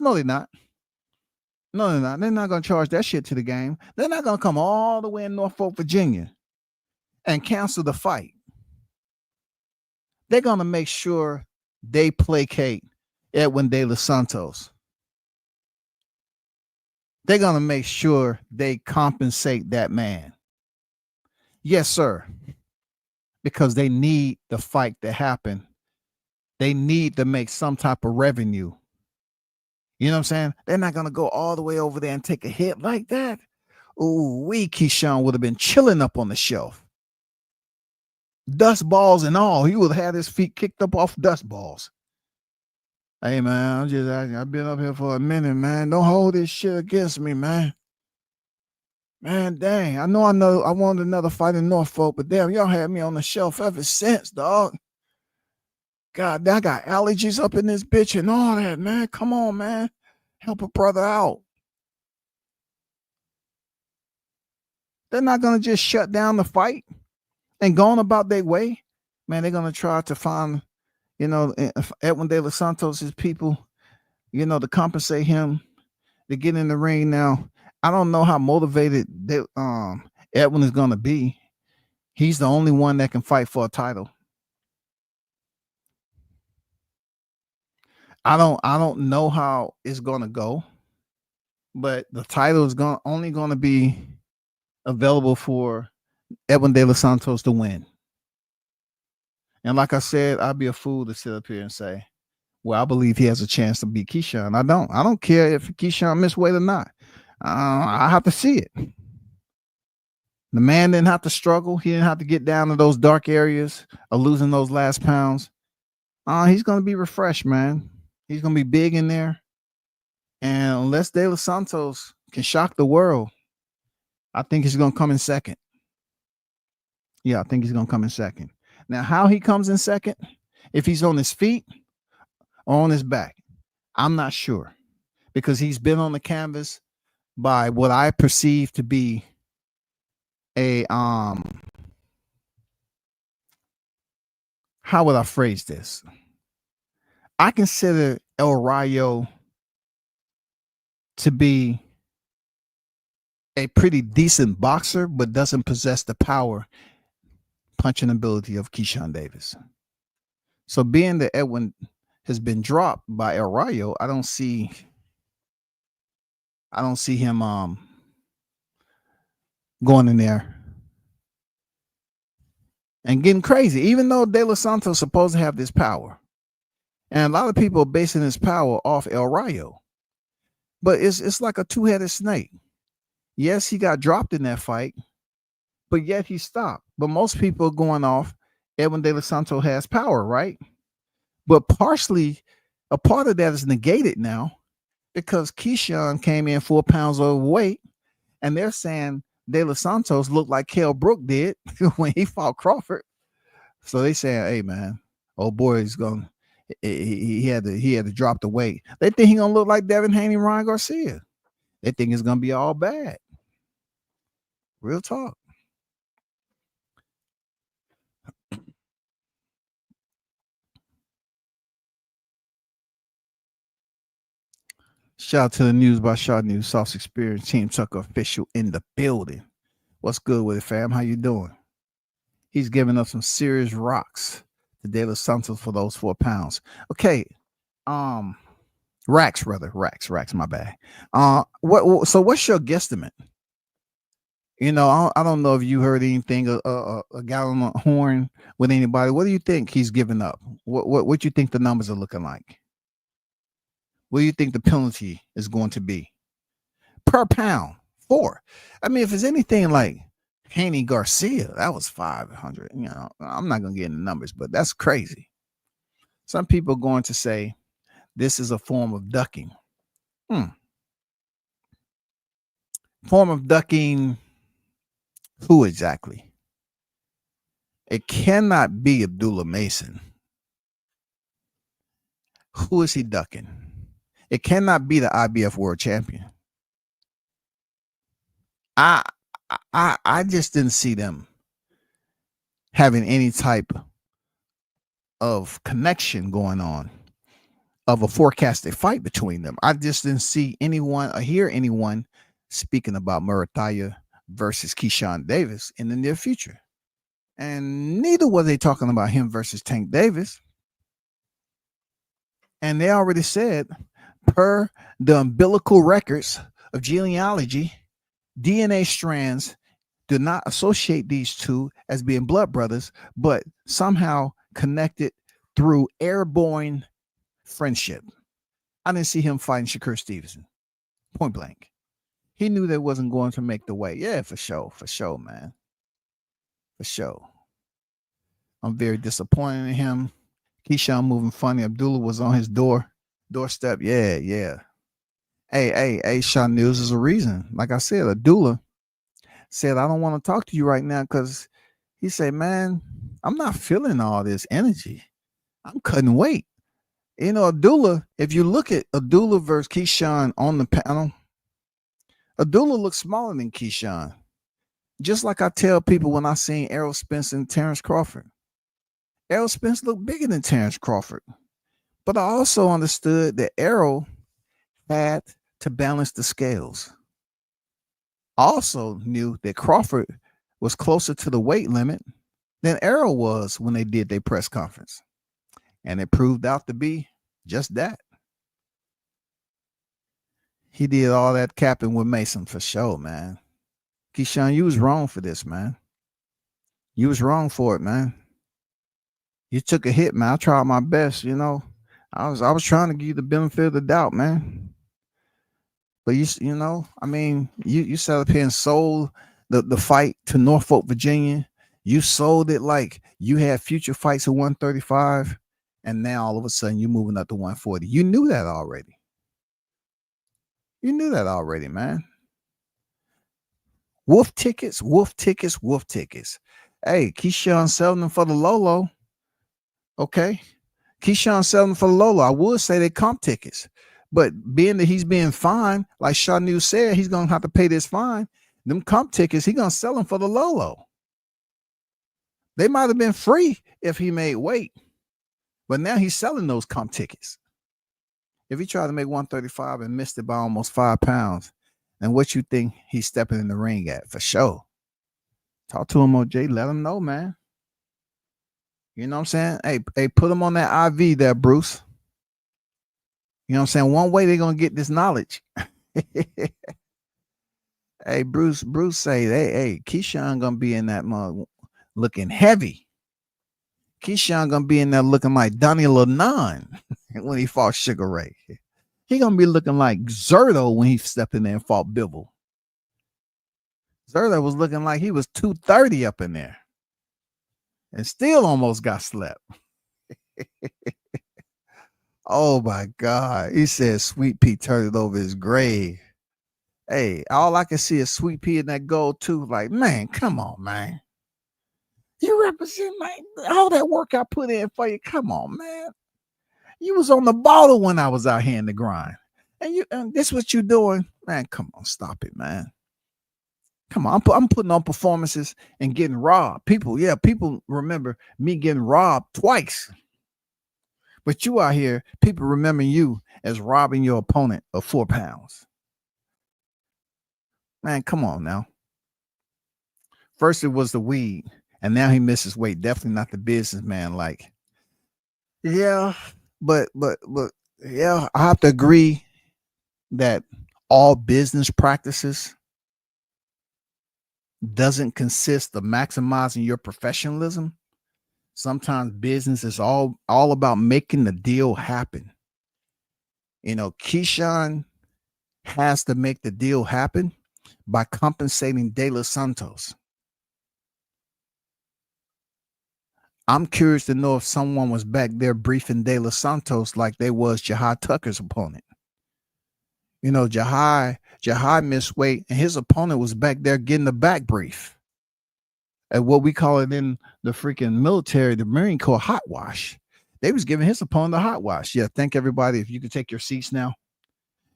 No, they're not. No, they're not. They're not going to charge that shit to the game. They're not going to come all the way in Norfolk, Virginia and cancel the fight. They're going to make sure they placate Edwin De Los Santos. They're going to make sure they compensate that man. Yes, sir. Because they need the fight to happen. They need to make some type of revenue. You know what I'm saying? They're not going to go all the way over there and take a hit like that. Ooh, Keyshawn would have been chilling up on the shelf. Dust balls and all. He would have had his feet kicked up off dust balls. Hey, man, I've been up here for a minute, man. Don't hold this shit against me, man. Man, dang. I know I wanted another fight in Norfolk, but damn, y'all had me on the shelf ever since, dog. God, I got allergies up in this bitch and all that, man. Come on, man. Help a brother out. They're not going to just shut down the fight and go on about their way. Man, they're going to try to find, Edwin De Los Santos' people, to compensate him to get in the ring. Now, I don't know how motivated Edwin is going to be. He's the only one that can fight for a title. I don't know how it's going to go, but the title is only going to be available for Edwin De Los Santos to win. And like I said, I'd be a fool to sit up here and say, well, I believe he has a chance to beat Keyshawn. I don't care if Keyshawn missed weight or not. I have to see it. The man didn't have to struggle. He didn't have to get down to those dark areas of losing those last pounds. He's going to be refreshed, man. He's going to be big in there. And unless De Los Santos can shock the world, I think he's going to come in second. Yeah, I think he's going to come in second. Now, how he comes in second, if he's on his feet or on his back, I'm not sure, because he's been on the canvas by what I perceive to be a how would I phrase this? I consider El Rayo to be a pretty decent boxer, but doesn't possess the power, punching ability of Keyshawn Davis. So being that Edwin has been dropped by El Rayo, I don't see him going in there and getting crazy, even though De Los Santos supposed to have this power. And a lot of people are basing his power off El Rayo. But it's like a two-headed snake. Yes, he got dropped in that fight, but yet he stopped. But most people are going off Edwin De Los Santos has power, right? But partially, a part of that is negated now because Keyshawn came in 4 pounds overweight, and they're saying De Los Santos looked like Kell Brook did when he fought Crawford. So they saying, hey man, old boy is going. He had to drop the weight. They think he gonna look like Devin Haney, Ryan Garcia. They think it's gonna be all bad. Real talk. Shout out to the News by Shot News, Sauce Experience, Team Tucker official in the building. What's good with it, fam? How you doing? He's giving us some serious rocks to De Los Santos for those 4 pounds. Okay, racks, my bad. So what's your guesstimate? You know, I don't know if you heard anything, a gallon of horn with anybody. What do you think he's giving up? What you think the numbers are looking like? What do you think the penalty is going to be per pound? 4. I mean, if it's anything like Haney Garcia, that was 500. You know, I'm not gonna get into numbers, but that's crazy. Some people are going to say this is a form of ducking. Form of ducking. Who exactly? It cannot be Abdullah Mason. Who is he ducking? It cannot be the IBF world champion. I just didn't see them having any type of connection going on of a forecasted fight between them. I just didn't see anyone or hear anyone speaking about Murataya versus Keyshawn Davis in the near future. And neither were they talking about him versus Tank Davis. And they already said, per the umbilical records of genealogy, DNA strands do not associate these two as being blood brothers, but somehow connected through airborne friendship. I didn't see him fighting Shakur Stevenson. Point blank. He knew they wasn't going to make the weight. Yeah, for sure, man. For sure. I'm very disappointed in him. Keyshawn moving funny. Abdullah was on his doorstep. Yeah. Hey, Shot News is a reason. Like I said, Abdullah said, I don't want to talk to you right now because he said, man, I'm not feeling all this energy. I'm cutting weight. You know, Abdullah, if you look at Abdullah versus Keyshawn on the panel, Abdullah looks smaller than Keyshawn. Just like I tell people when I seen Errol Spence and Terrence Crawford. Errol Spence looked bigger than Terrence Crawford. But I also understood that Errol had to balance the scales. Also knew that Crawford was closer to the weight limit than Errol was when they did their press conference. And it proved out to be just that. He did all that capping with Mason for sure, man. Keyshawn, you was wrong for this, man. You was wrong for it, man. You took a hit, man. I tried my best, you know. I was trying to give you the benefit of the doubt, man. But you know, I mean, you sat up here and sold the fight to Norfolk, Virginia. You sold it like you had future fights at 135, and now all of a sudden you're moving up to 140. You knew that already. You knew that already, man. Wolf tickets. Hey, Keyshawn selling them for the Lolo. Okay. Keyshawn selling them for the Lolo. I would say they comp tickets. But being that he's being fined, like Shaw News said, he's going to have to pay this fine. Them comp tickets, he's going to sell them for the Lolo. They might have been free if he made weight. But now he's selling those comp tickets. If he tried to make 135 and missed it by almost 5 pounds, and what you think he's stepping in the ring at for sure. Talk to him, OJ. Let him know, man. You know what I'm saying? Hey, put him on that IV there, Bruce. You know what I'm saying? One way they're gonna get this knowledge. Hey, Bruce say, hey, Keyshawn gonna be in that mug looking heavy. Keyshawn gonna be in there looking like Donnie Lenon when he fought Sugar Ray. He gonna be looking like Zerto when he stepped in there and fought Bivol. Zerto was looking like he was 230 up in there and still almost got slept. Oh my God. He said Sweet Pea turned it over his grave. Hey, all I can see is Sweet Pea in that gold too. Like, man, come on, man. You represent all that work I put in for you. Come on, man. You was on the bottle when I was out here in the grind. And this what you doing? Man, come on, stop it, man. Come on, I'm putting on performances and getting robbed. People remember me getting robbed twice. But you out here, people remember you as robbing your opponent of 4 pounds. Man, come on now. First it was the weed, and now he misses weight. Definitely not the businessman. Like, yeah, but yeah, I have to agree that all business practices doesn't consist of maximizing your professionalism. Sometimes business is all about making the deal happen. You know, Keyshawn has to make the deal happen by compensating De Los Santos. I'm curious to know if someone was back there briefing De Los Santos like they was Jahai Tucker's opponent. You know, Jahai missed weight, and his opponent was back there getting the back brief. At what we call it in the freaking military, the Marine Corps, hot wash. They was giving his opponent a hot wash. Yeah, thank everybody. If you could take your seats now.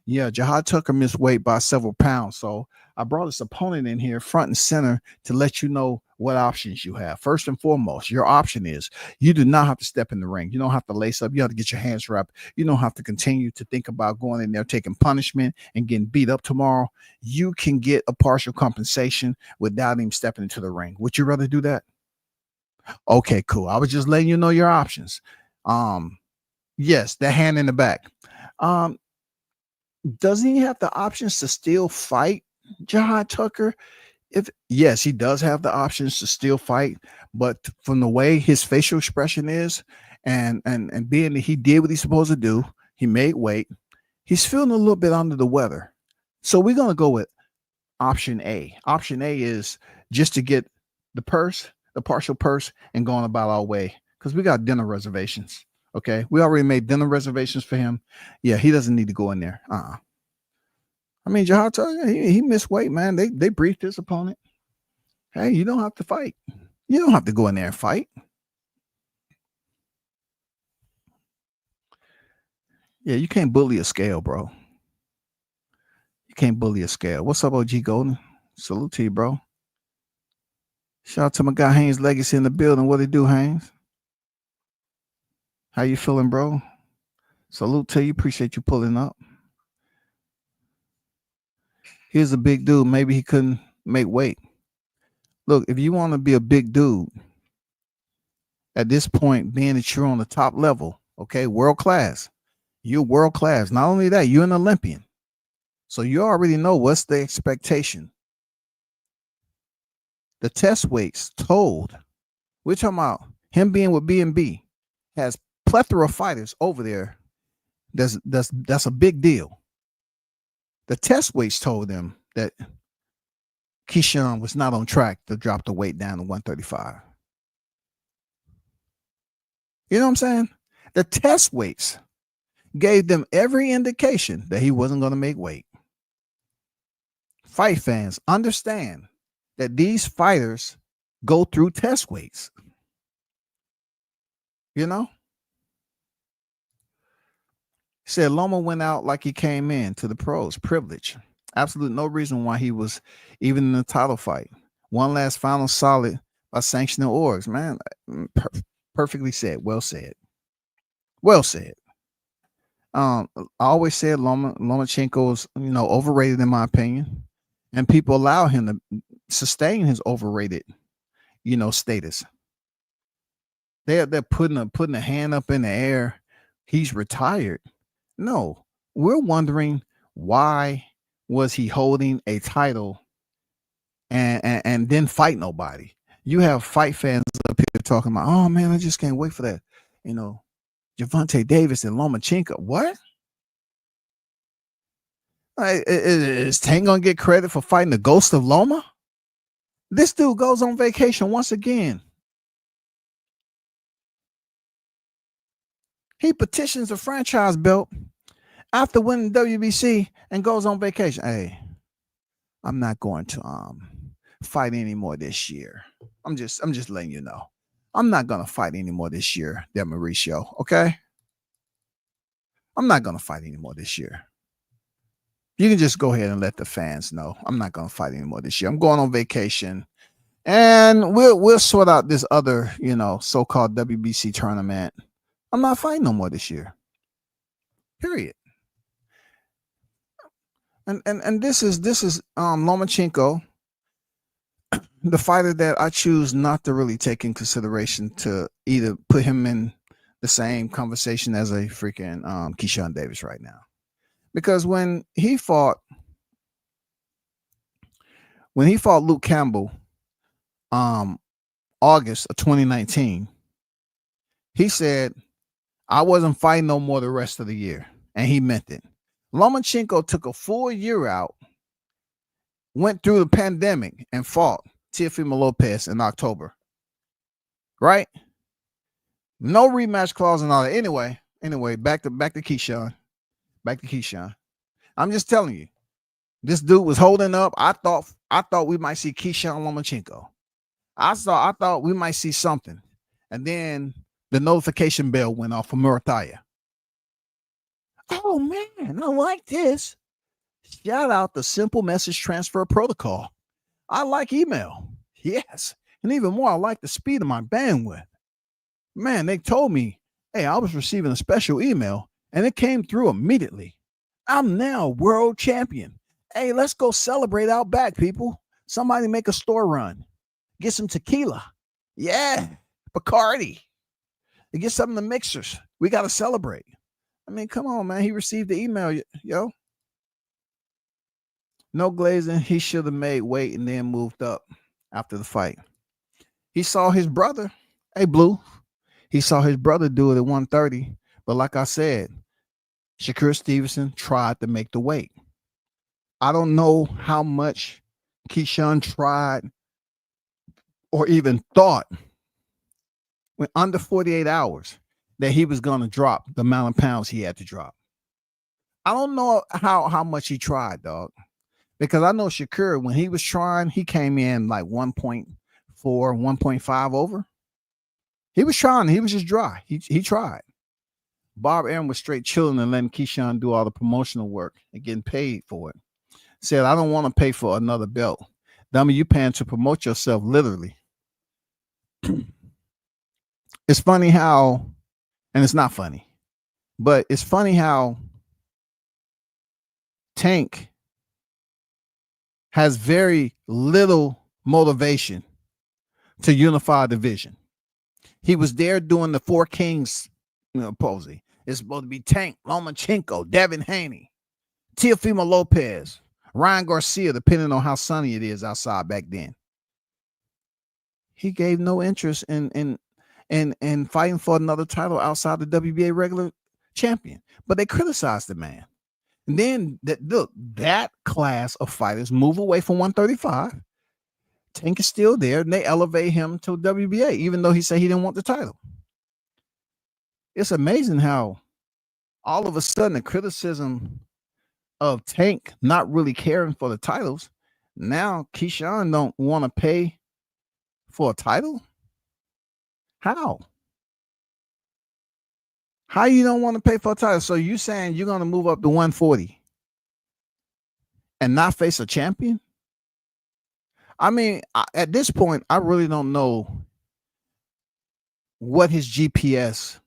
Yeah, Jahai Tucker missed weight by several pounds. So I brought his opponent in here front and center to let you know what options you have. First and foremost, your option is you do not have to step in the ring. You don't have to lace up. You have to get your hands wrapped. You don't have to continue to think about going in there, taking punishment and getting beat up tomorrow. You can get a partial compensation without even stepping into the ring. Would you rather do that? Okay, cool. I was just letting you know your options. Yes, the hand in the back. Doesn't he have the options to still fight Jahai Tucker? Yes, he does have the options to still fight, but from the way his facial expression is, and being that he did what he's supposed to do, he made weight, he's feeling a little bit under the weather. So we're gonna go with option A. Option A is just to get the purse, the partial purse, and going about our way because we got dinner reservations. Okay, we already made dinner reservations for him. Yeah, he doesn't need to go in there. I mean, Jahai Tucker, he missed weight, man. They briefed his opponent. Hey, you don't have to fight. You don't have to go in there and fight. Yeah, you can't bully a scale, bro. You can't bully a scale. What's up, OG Golden? Salute to you, bro. Shout out to my guy Haynes Legacy in the building. What it do, Haynes? How you feeling, bro? Salute to you. Appreciate you pulling up. Here's a big dude. Maybe he couldn't make weight. Look, if you want to be a big dude at this point, being that you're on the top level, okay, world class, you're world class. Not only that, you're an Olympian. So you already know what's the expectation. The test weights told, we're talking about him being with B&B, has plethora of fighters over there. That's a big deal. The test weights told them that Keyshawn was not on track to drop the weight down to 135. You know what I'm saying? The test weights gave them every indication that he wasn't going to make weight. Fight fans understand that these fighters go through test weights. You know? Said Loma went out like he came in to the pros. Privilege. Absolutely no reason why he was even in the title fight. One last final solid by sanctioning orgs. Man, perfectly said. Well said. Well said. I always said Lomachenko is, overrated in my opinion, and people allow him to sustain his overrated, status. They're putting a hand up in the air. He's retired. No, we're wondering why was he holding a title and didn't fight nobody. You have fight fans up here talking about, oh man, I just can't wait for that. Gervonta Davis and Lomachenko. What? Is Tank gonna get credit for fighting the ghost of Loma? This dude goes on vacation once again. He petitions a franchise belt after winning WBC and goes on vacation. Hey, I'm not going to fight anymore this year. I'm just letting you know. I'm not gonna fight anymore this year, Del Mauricio. Okay. I'm not gonna fight anymore this year. You can just go ahead and let the fans know I'm not gonna fight anymore this year. I'm going on vacation, and we'll sort out this other, so-called WBC tournament. I'm not fighting no more this year. Period. And this is Lomachenko, the fighter that I choose not to really take in consideration to either put him in the same conversation as a freaking Keyshawn Davis right now. Because when he fought Luke Campbell, August of 2019, he said, I wasn't fighting no more the rest of the year. And he meant it. Lomachenko took a full year out, went through the pandemic, and fought Teofimo Lopez in October. Right? No rematch clause and all that. Anyway, back to Keyshawn. Back to Keyshawn. I'm just telling you, this dude was holding up. I thought we might see Keyshawn Lomachenko. I thought we might see something. And then the notification bell went off for Murataya. Oh man, I like this. Shout out the simple message transfer protocol. I like email. Yes. And even more, I like the speed of my bandwidth. Man, they told me, hey, I was receiving a special email and it came through immediately. I'm now world champion. Hey, let's go celebrate out back, people. Somebody make a store run. Get some tequila. Yeah, Bacardi. Get some of the mixers. We got to celebrate. I mean, come on, man. He received the email, yo. No glazing. He should have made weight and then moved up after the fight. He saw his brother. Hey, Blue. He saw his brother do it at 130. But like I said, Shakur Stevenson tried to make the weight. I don't know how much Keyshawn tried or even thought when under 48 hours that he was going to drop the amount of pounds he had to drop. I don't know how much he tried, dog. Because I know Shakur, when he was trying, he came in like 1.4, 1.5 over. He was trying. He was just dry. He tried. Bob Aaron was straight chilling and letting Keyshawn do all the promotional work and getting paid for it. Said, I don't want to pay for another belt. Dummy, you paying to promote yourself, literally. It's funny how, and it's not funny, but it's funny how Tank has very little motivation to unify a division. He was there doing the Four Kings posing. It's supposed to be Tank, Lomachenko, Devin Haney, Teofimo Lopez, Ryan Garcia, depending on how sunny it is outside back then. He gave no interest in fighting for another title outside the WBA regular champion. But they criticized the man. And then that class of fighters move away from 135. Tank is still there, and they elevate him to WBA, even though he said he didn't want the title. It's amazing how all of a sudden the criticism of Tank not really caring for the titles, now Keyshawn don't want to pay for a title? How you don't want to pay for a title? So you saying you're going to move up to 140 and not face a champion? I mean, at this point, I really don't know what his GPS,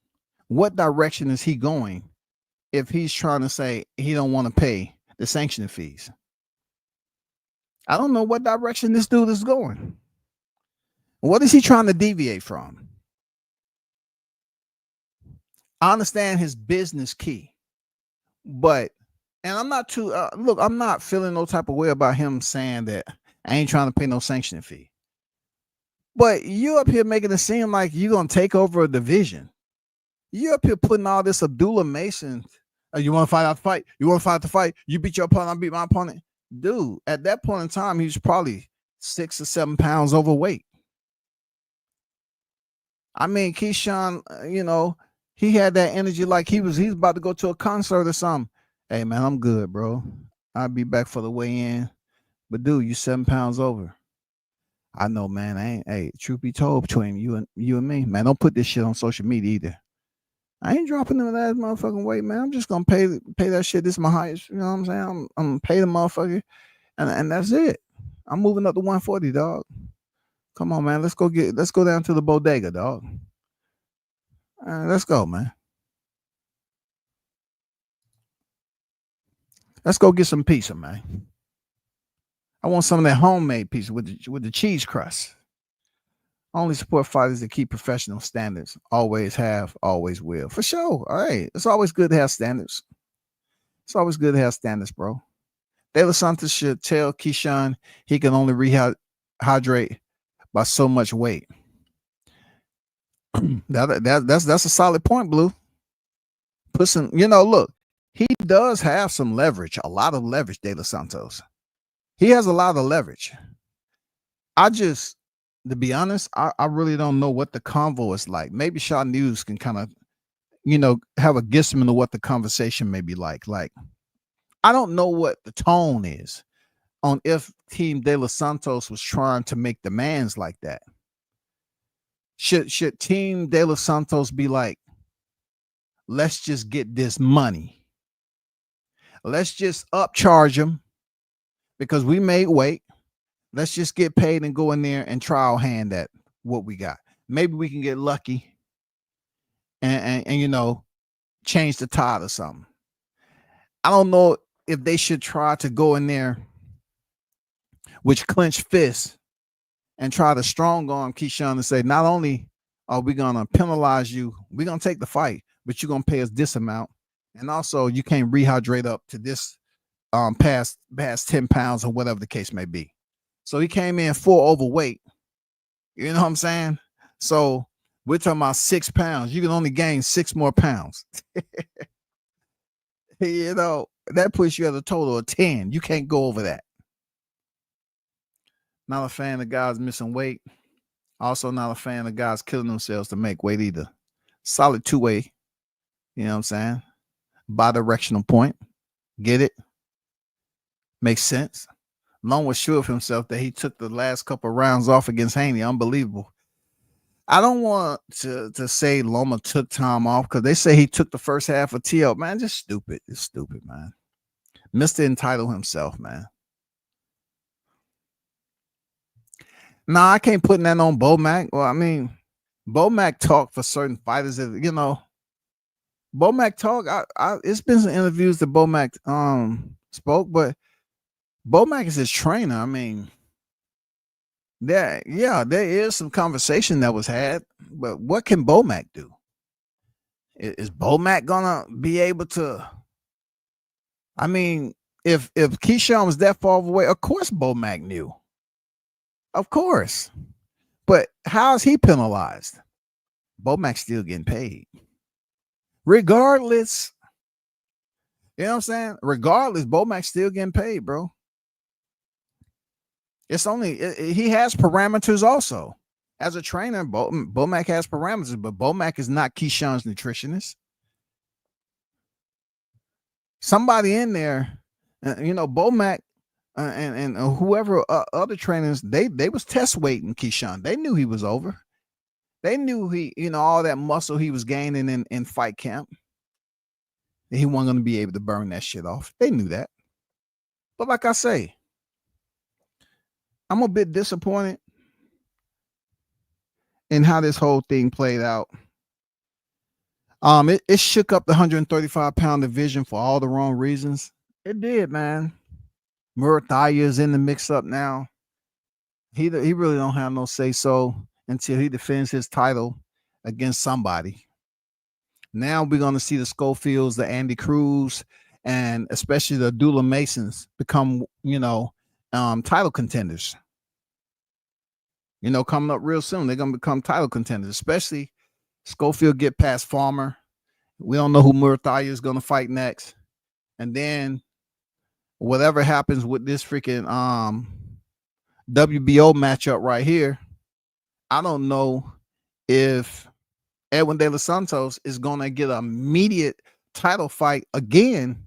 what direction is he going if he's trying to say he don't want to pay the sanctioning fees. I don't know what direction this dude is going. What is he trying to deviate from? I understand his business key, but, and I'm not too, look, I'm not feeling no type of way about him saying that I ain't trying to pay no sanctioning fee. But you up here making it seem like you're going to take over a division. You up here putting all this Abdullah Mason. You want to fight out the fight? You want to fight the fight? You beat your opponent, I beat my opponent. Dude, at that point in time, he was probably 6 or 7 pounds overweight. I mean, Keyshawn, you know, he had that energy like he's about to go to a concert or something. Hey, man, I'm good, bro. I'll be back for the weigh-in. But, dude, you 7 pounds over. I know, man. I ain't, hey, truth be told, between you and me, man, don't put this shit on social media either. I ain't dropping them that motherfucking weight, man. I'm just gonna pay that shit. This is my highest, you know what I'm saying? I'm gonna pay the motherfucker, and that's it. I'm moving up to 140, dog. Come on, man. Let's go down to the bodega, dog. Let's go, man. Let's go get some pizza, man. I want some of that homemade pizza with the cheese crust. I only support fighters that keep professional standards. Always have, always will. For sure. All right. It's always good to have standards. It's always good to have standards, bro. De Los Santos should tell Keyshawn he can only rehydrate by so much weight. That's a solid point, Blue. Put some, you know, look, he does have some leverage, a lot of leverage, De Los Santos. He has a lot of leverage. To be honest, I really don't know what the convo is like. Maybe Shaw News can kind of, you know, have a guesstimate of what the conversation may be like. Like, I don't know what the tone is on if Team De Los Santos was trying to make demands like that. Should Team De Los Santos be like, let's just get this money. Let's just upcharge them because we made weight. Let's just get paid and go in there and trial hand at what we got. Maybe we can get lucky and you know, change the tide or something. I don't know if they should try to go in there with clenched fists and try to strong arm Keyshawn and say, not only are we going to penalize you, we're going to take the fight, but you're going to pay us this amount. And also you can't rehydrate up to this past 10 pounds or whatever the case may be. So he came in full overweight. You know what I'm saying? So we're talking about 6 pounds. You can only gain 6 more pounds. You know, that puts you at a total of 10. You can't go over that. Not a fan of guys missing weight. Also not a fan of guys killing themselves to make weight either. Solid two-way. You know what I'm saying? Bi-directional point. Get it? Makes sense. Long was sure of himself that he took the last couple of rounds off against Haney. Unbelievable. I don't want to say Loma took time off because they say he took the first half of TL. Man, just stupid. It's stupid, man. Mr. Entitled himself, man. Nah, I can't put that on Bomac. Well, I mean, Bomac talk for certain fighters that, you know, Bomac talk. It's been some interviews that Bomac spoke, but Bomac is his trainer. I mean, there is some conversation that was had, but what can Bomac do? Is Bomac gonna be able to? I mean, if Keyshawn was that far away, of course Bomac knew. Of course. But how is he penalized? Bomac's still getting paid. Regardless. You know what I'm saying? Regardless, Bomac's still getting paid, bro. It's only, he has parameters also. As a trainer, Bomac has parameters, but Bomac is not Keyshawn's nutritionist. Somebody in there, you know, Bomac and whoever other trainers, they was test weighting Keyshawn. They knew he was over. They knew he, you know, all that muscle he was gaining in fight camp. He wasn't going to be able to burn that shit off. They knew that. But like I say, I'm a bit disappointed in how this whole thing played out. It shook up the 135-pound division for all the wrong reasons. It did, man. Murataya is in the mix up now. He really don't have no say so until he defends his title against somebody. Now we're going to see the Schofields, the Andy Cruz, and especially the Abdullah Masons become, title contenders. Coming up real soon, they're going to become title contenders, especially Schofield get past Farmer. We don't know who Murataya is going to fight next. And then whatever happens with this freaking WBO matchup right here, I don't know if Edwin De Los Santos is going to get an immediate title fight again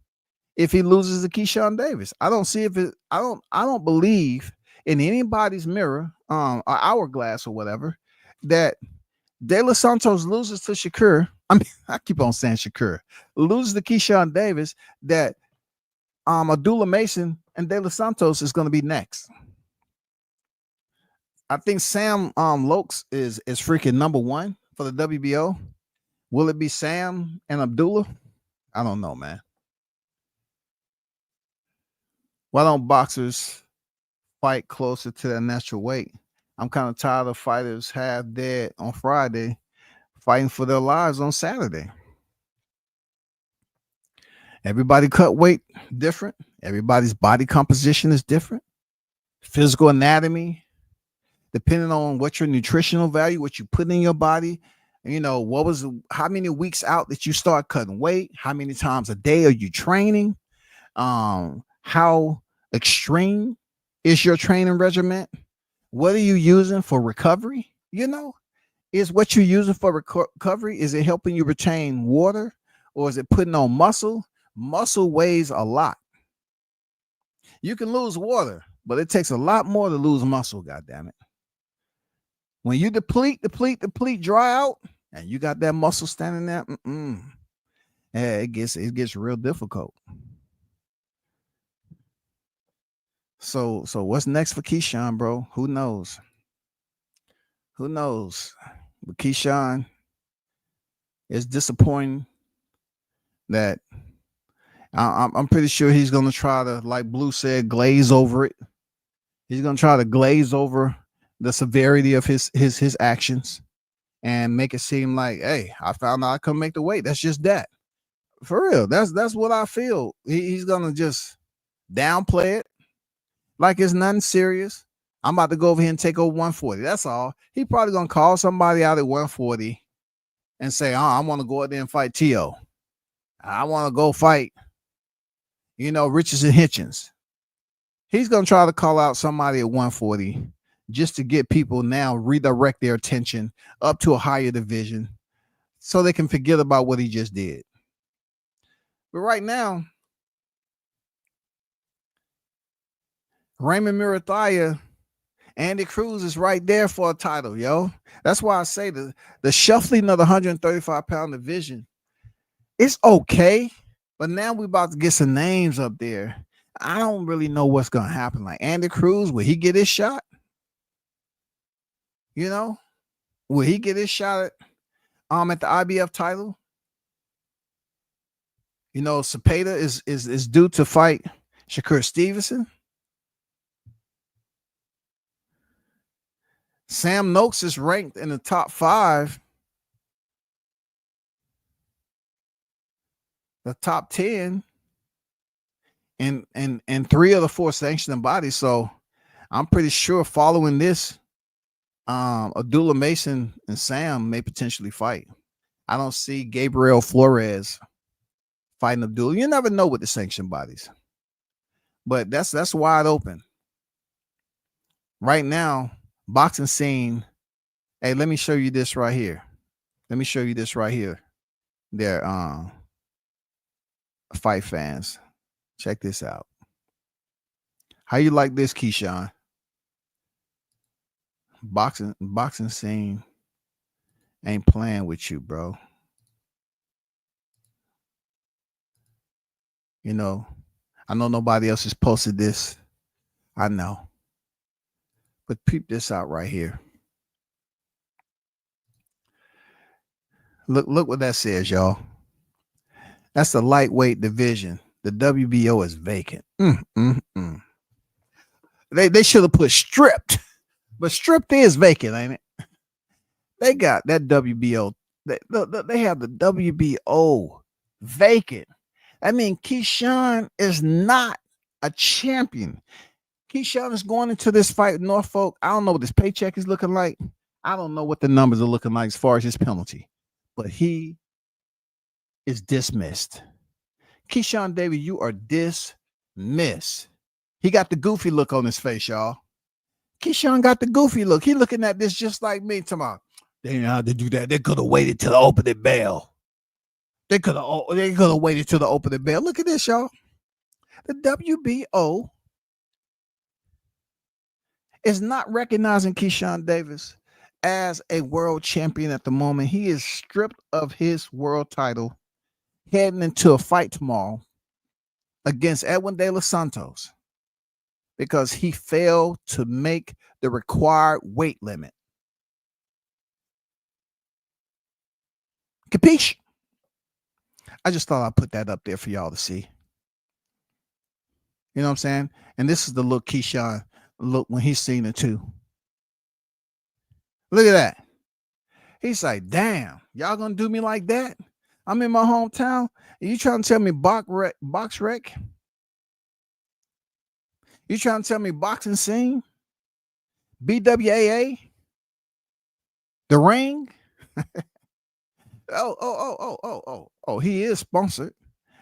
if he loses to Keyshawn Davis. I don't see if it. I don't believe in anybody's mirror, or hourglass or whatever, that De Los Santos loses to Shakur. I mean, I keep on saying Shakur loses to Keyshawn Davis. That Abdullah Mason and De Los Santos is going to be next. I think Sam Lokes is freaking number one for the WBO. Will it be Sam and Abdullah? I don't know, man. Why don't boxers fight closer to their natural weight? I'm kind of tired of fighters half dead on Friday fighting for their lives on Saturday. Everybody cut weight different. Everybody's body composition is different. Physical anatomy, depending on what your nutritional value, what you put in your body, how many weeks out that you start cutting weight, how many times a day are you training, how extreme is your training regimen, what are you using for recovery? Is what you're using for recovery, is it helping you retain water, or is it putting on muscle? Muscle weighs a lot. You can lose water, but it takes a lot more to lose muscle, goddammit. When you deplete, dry out, and you got that muscle standing there, yeah, it gets real difficult. So what's next for Keyshawn, bro? Who knows? But Keyshawn, it's disappointing that I'm pretty sure he's gonna try to, like Blue said, glaze over it. He's gonna try to glaze over the severity of his actions and make it seem like, hey, I found out I couldn't make the weight. That's just that. For real. That's what I feel. He's gonna just downplay it like it's nothing serious. I'm about to go over here and take over 140. That's all. He probably gonna call somebody out at 140 and say, I want to go out there and fight T.O. I want to go fight, Richardson Hitchens. He's gonna try to call out somebody at 140 just to get people now redirect their attention up to a higher division so they can forget about what he just did. But right now, Raymond Murataya, Andy Cruz is right there for a title, yo. That's why I say the shuffling of the 135-pound division, it's okay, but now we're about to get some names up there. I don't really know what's going to happen. Like Andy Cruz, will he get his shot? Will he get his shot at the IBF title? Cepeda is due to fight Shakur Stevenson. Sam Noakes is ranked in the top 5, the top 10, and 3 of the 4 sanctioning bodies. So I'm pretty sure following this, Abdullah Mason and Sam may potentially fight. I don't see Gabriel Flores fighting Abdullah. You never know with the sanctioned bodies, but that's wide open right now. Boxing scene. Hey, let me show you this right here. There, fight fans, check this out. How you like this, Keyshawn? Boxing scene ain't playing with you, bro. I know nobody else has posted this. I know. But peep this out right here. Look what that says, y'all. That's the lightweight division. The WBO is vacant. They should have put stripped, but stripped is vacant, ain't it? They got that WBO. They have the WBO vacant. I mean, Keyshawn is not a champion. Keyshawn is going into this fight with Norfolk. I don't know what his paycheck is looking like. I don't know what the numbers are looking like as far as his penalty, but he is dismissed. Keyshawn Davis, you are dismissed. He got the goofy look on his face, y'all. Keyshawn got the goofy look. He looking at this just like me. Tomorrow, they didn't have to do that. They could have waited till the opening bell. They could have waited till the opening bell. Look at this, y'all. The WBO is not recognizing Keyshawn Davis as a world champion at the moment. He is stripped of his world title, heading into a fight tomorrow against Edwin De Los Santos because he failed to make the required weight limit. Capiche? I just thought I'd put that up there for y'all to see. You know what I'm saying? And this is the look Keyshawn look when he's seen it too. Look at that. He's like, damn, y'all gonna do me like that? I'm in my hometown. And you trying to tell me box rec? You trying to tell me boxing scene? BWAA? The ring? Oh, he is sponsored.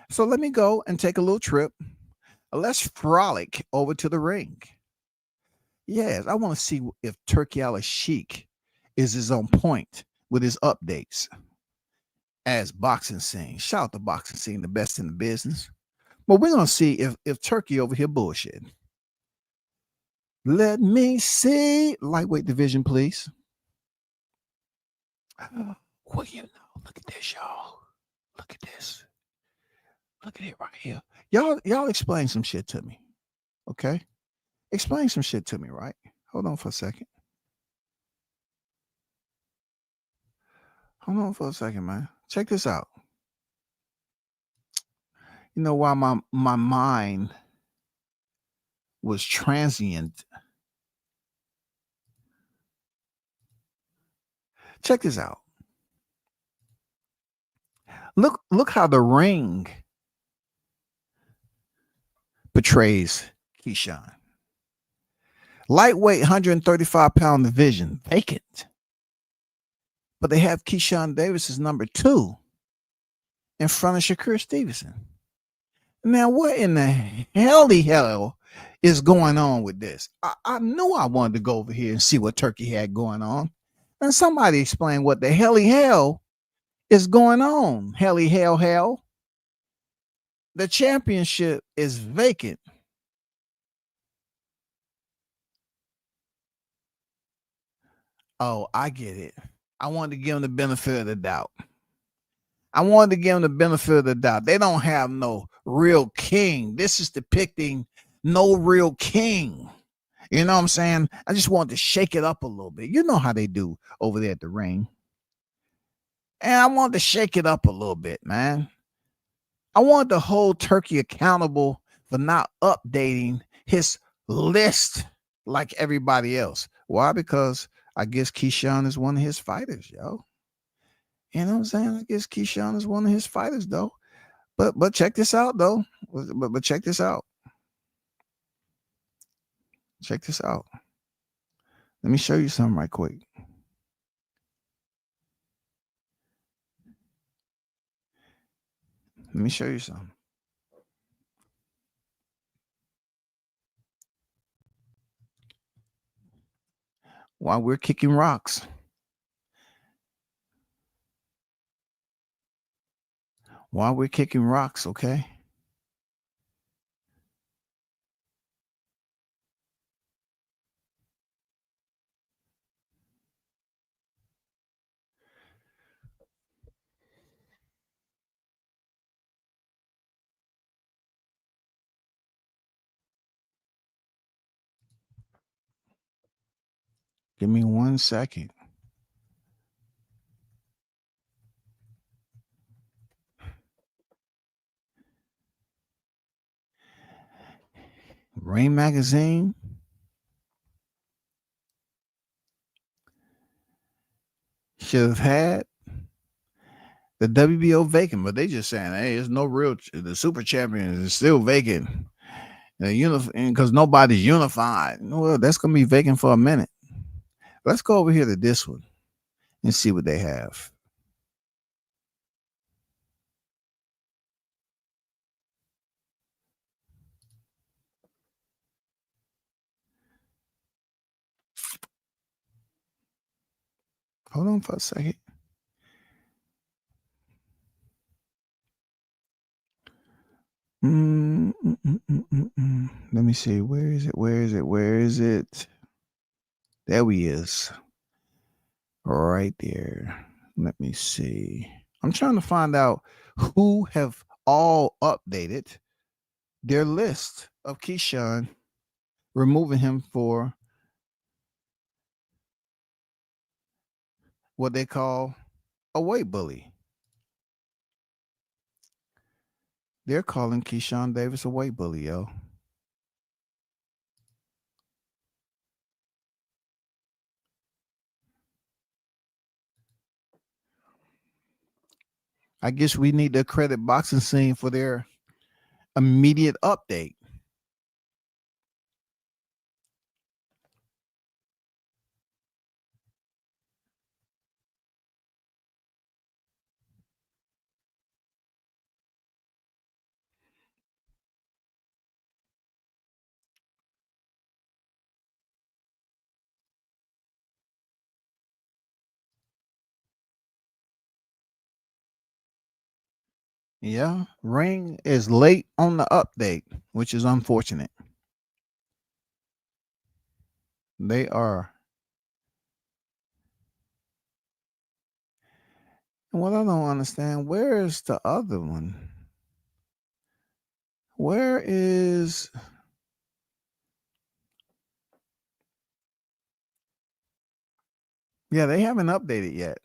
So let me go and take a little trip. Let's frolic over to the ring. Yes, I want to see if Turkey Al-Sheikh is on point with his updates as boxing scene. Shout out to boxing scene, the best in the business. But we're going to see if Turkey over here bullshitting. Let me see. Lightweight division, please. Well, you know, look at this, y'all. Look at this. Look at it right here. Y'all explain some shit to me. Okay? Explain some shit to me, right? Hold on for a second. Hold on for a second, man. Check this out. You know why my mind was transient. Check this out. Look how the ring portrays Keyshawn. Lightweight 135-pound division, vacant. But they have Keyshawn Davis as number 2 in front of Shakur Stevenson. Now, what in the hell is going on with this? I knew I wanted to go over here and see what Turkey had going on. And somebody explain what the hell is going on. Hell. The championship is vacant. Oh, I get it. I wanted to give them the benefit of the doubt. They don't have no real king. This is depicting no real king. You know what I'm saying? I just wanted to shake it up a little bit. You know how they do over there at the ring. And I wanted to shake it up a little bit, man. I wanted to hold Turkey accountable for not updating his list like everybody else. Why? Because I guess Keyshawn is one of his fighters, yo. You know what I'm saying? I guess Keyshawn is one of his fighters, though. But check this out, though. But check this out. Check this out. Let me show you something right quick. Let me show you something. While we're kicking rocks. Okay? Give me 1 second. Ring Magazine. Should have had the WBO vacant, but they just saying, hey, it's no real. The super champion is still vacant. Because nobody's unified. Well, that's gonna be vacant for a minute. Let's go over here to this one and see what they have. Hold on for a second. Let me see. Where is it? Where is it? Where is it? There he is. Right there. Let me see. I'm trying to find out who have all updated their list of Keyshawn, removing him for what they call a weight bully. They're calling Keyshawn Davis a weight bully, yo. I guess we need to credit boxing scene for their immediate update. Yeah, Ring is late on the update, which is unfortunate. They are. And what I don't understand, where is the other one? Where is... Yeah, they haven't updated yet.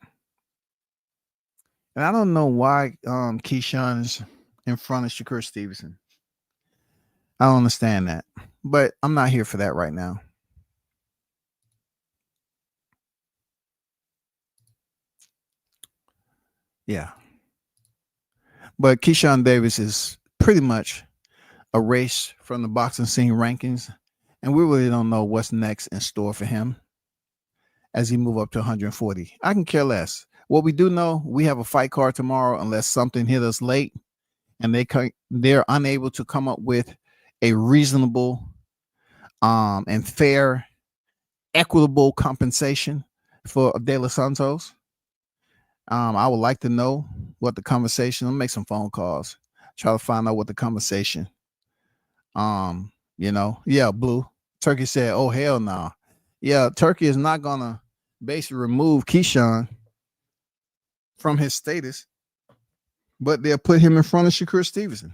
And I don't know why Keyshawn's in front of Shakur Stevenson. I don't understand that. But I'm not here for that right now. Yeah. But Keyshawn Davis is pretty much erased from the boxing scene rankings. And we really don't know what's next in store for him as he move up to 140. I can care less. What we do know, we have a fight card tomorrow unless something hit us late and they're unable to come up with a reasonable and fair, equitable compensation for De Los Santos. I would like to know what the conversation. I'll make some phone calls, try to find out what the conversation. Yeah, Blue Turkey said, "Oh hell no." Nah. Yeah, Turkey is not gonna basically remove Keyshawn from his status, but they'll put him in front of Shakur Stevenson.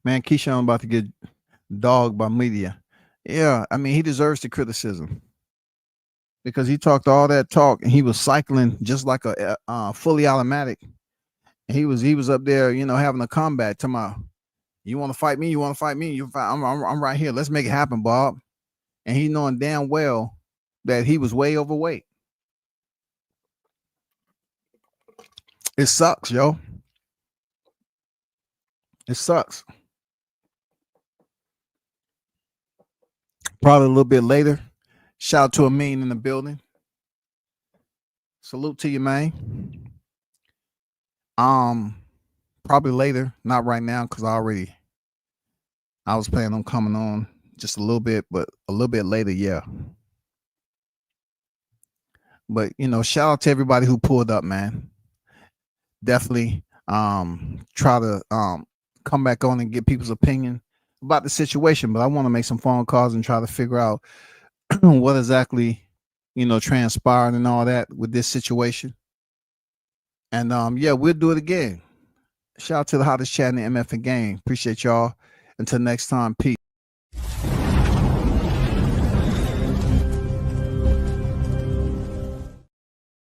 Man, Keyshawn about to get dogged by media. Yeah, I mean, he deserves the criticism because he talked all that talk and he was cycling just like a fully automatic. And he was up there, having a combat. Tomorrow, you want to fight me? You want to fight me? I'm right here. Let's make it happen, Bob. And he knowing damn well that he was way overweight. It sucks, yo. It sucks. Probably a little bit later. Shout out to Amin in the building. Salute to you, man. Probably later, not right now, because I was planning on coming on just a little bit, but a little bit later, yeah. But shout out to everybody who pulled up, man. Definitely try to come back on and get people's opinion about the situation. But I want to make some phone calls and try to figure out what exactly transpired and all that with this situation. And yeah, we'll do it again. Shout out to the hottest chat in the MF game. Appreciate y'all. Until next time, peace.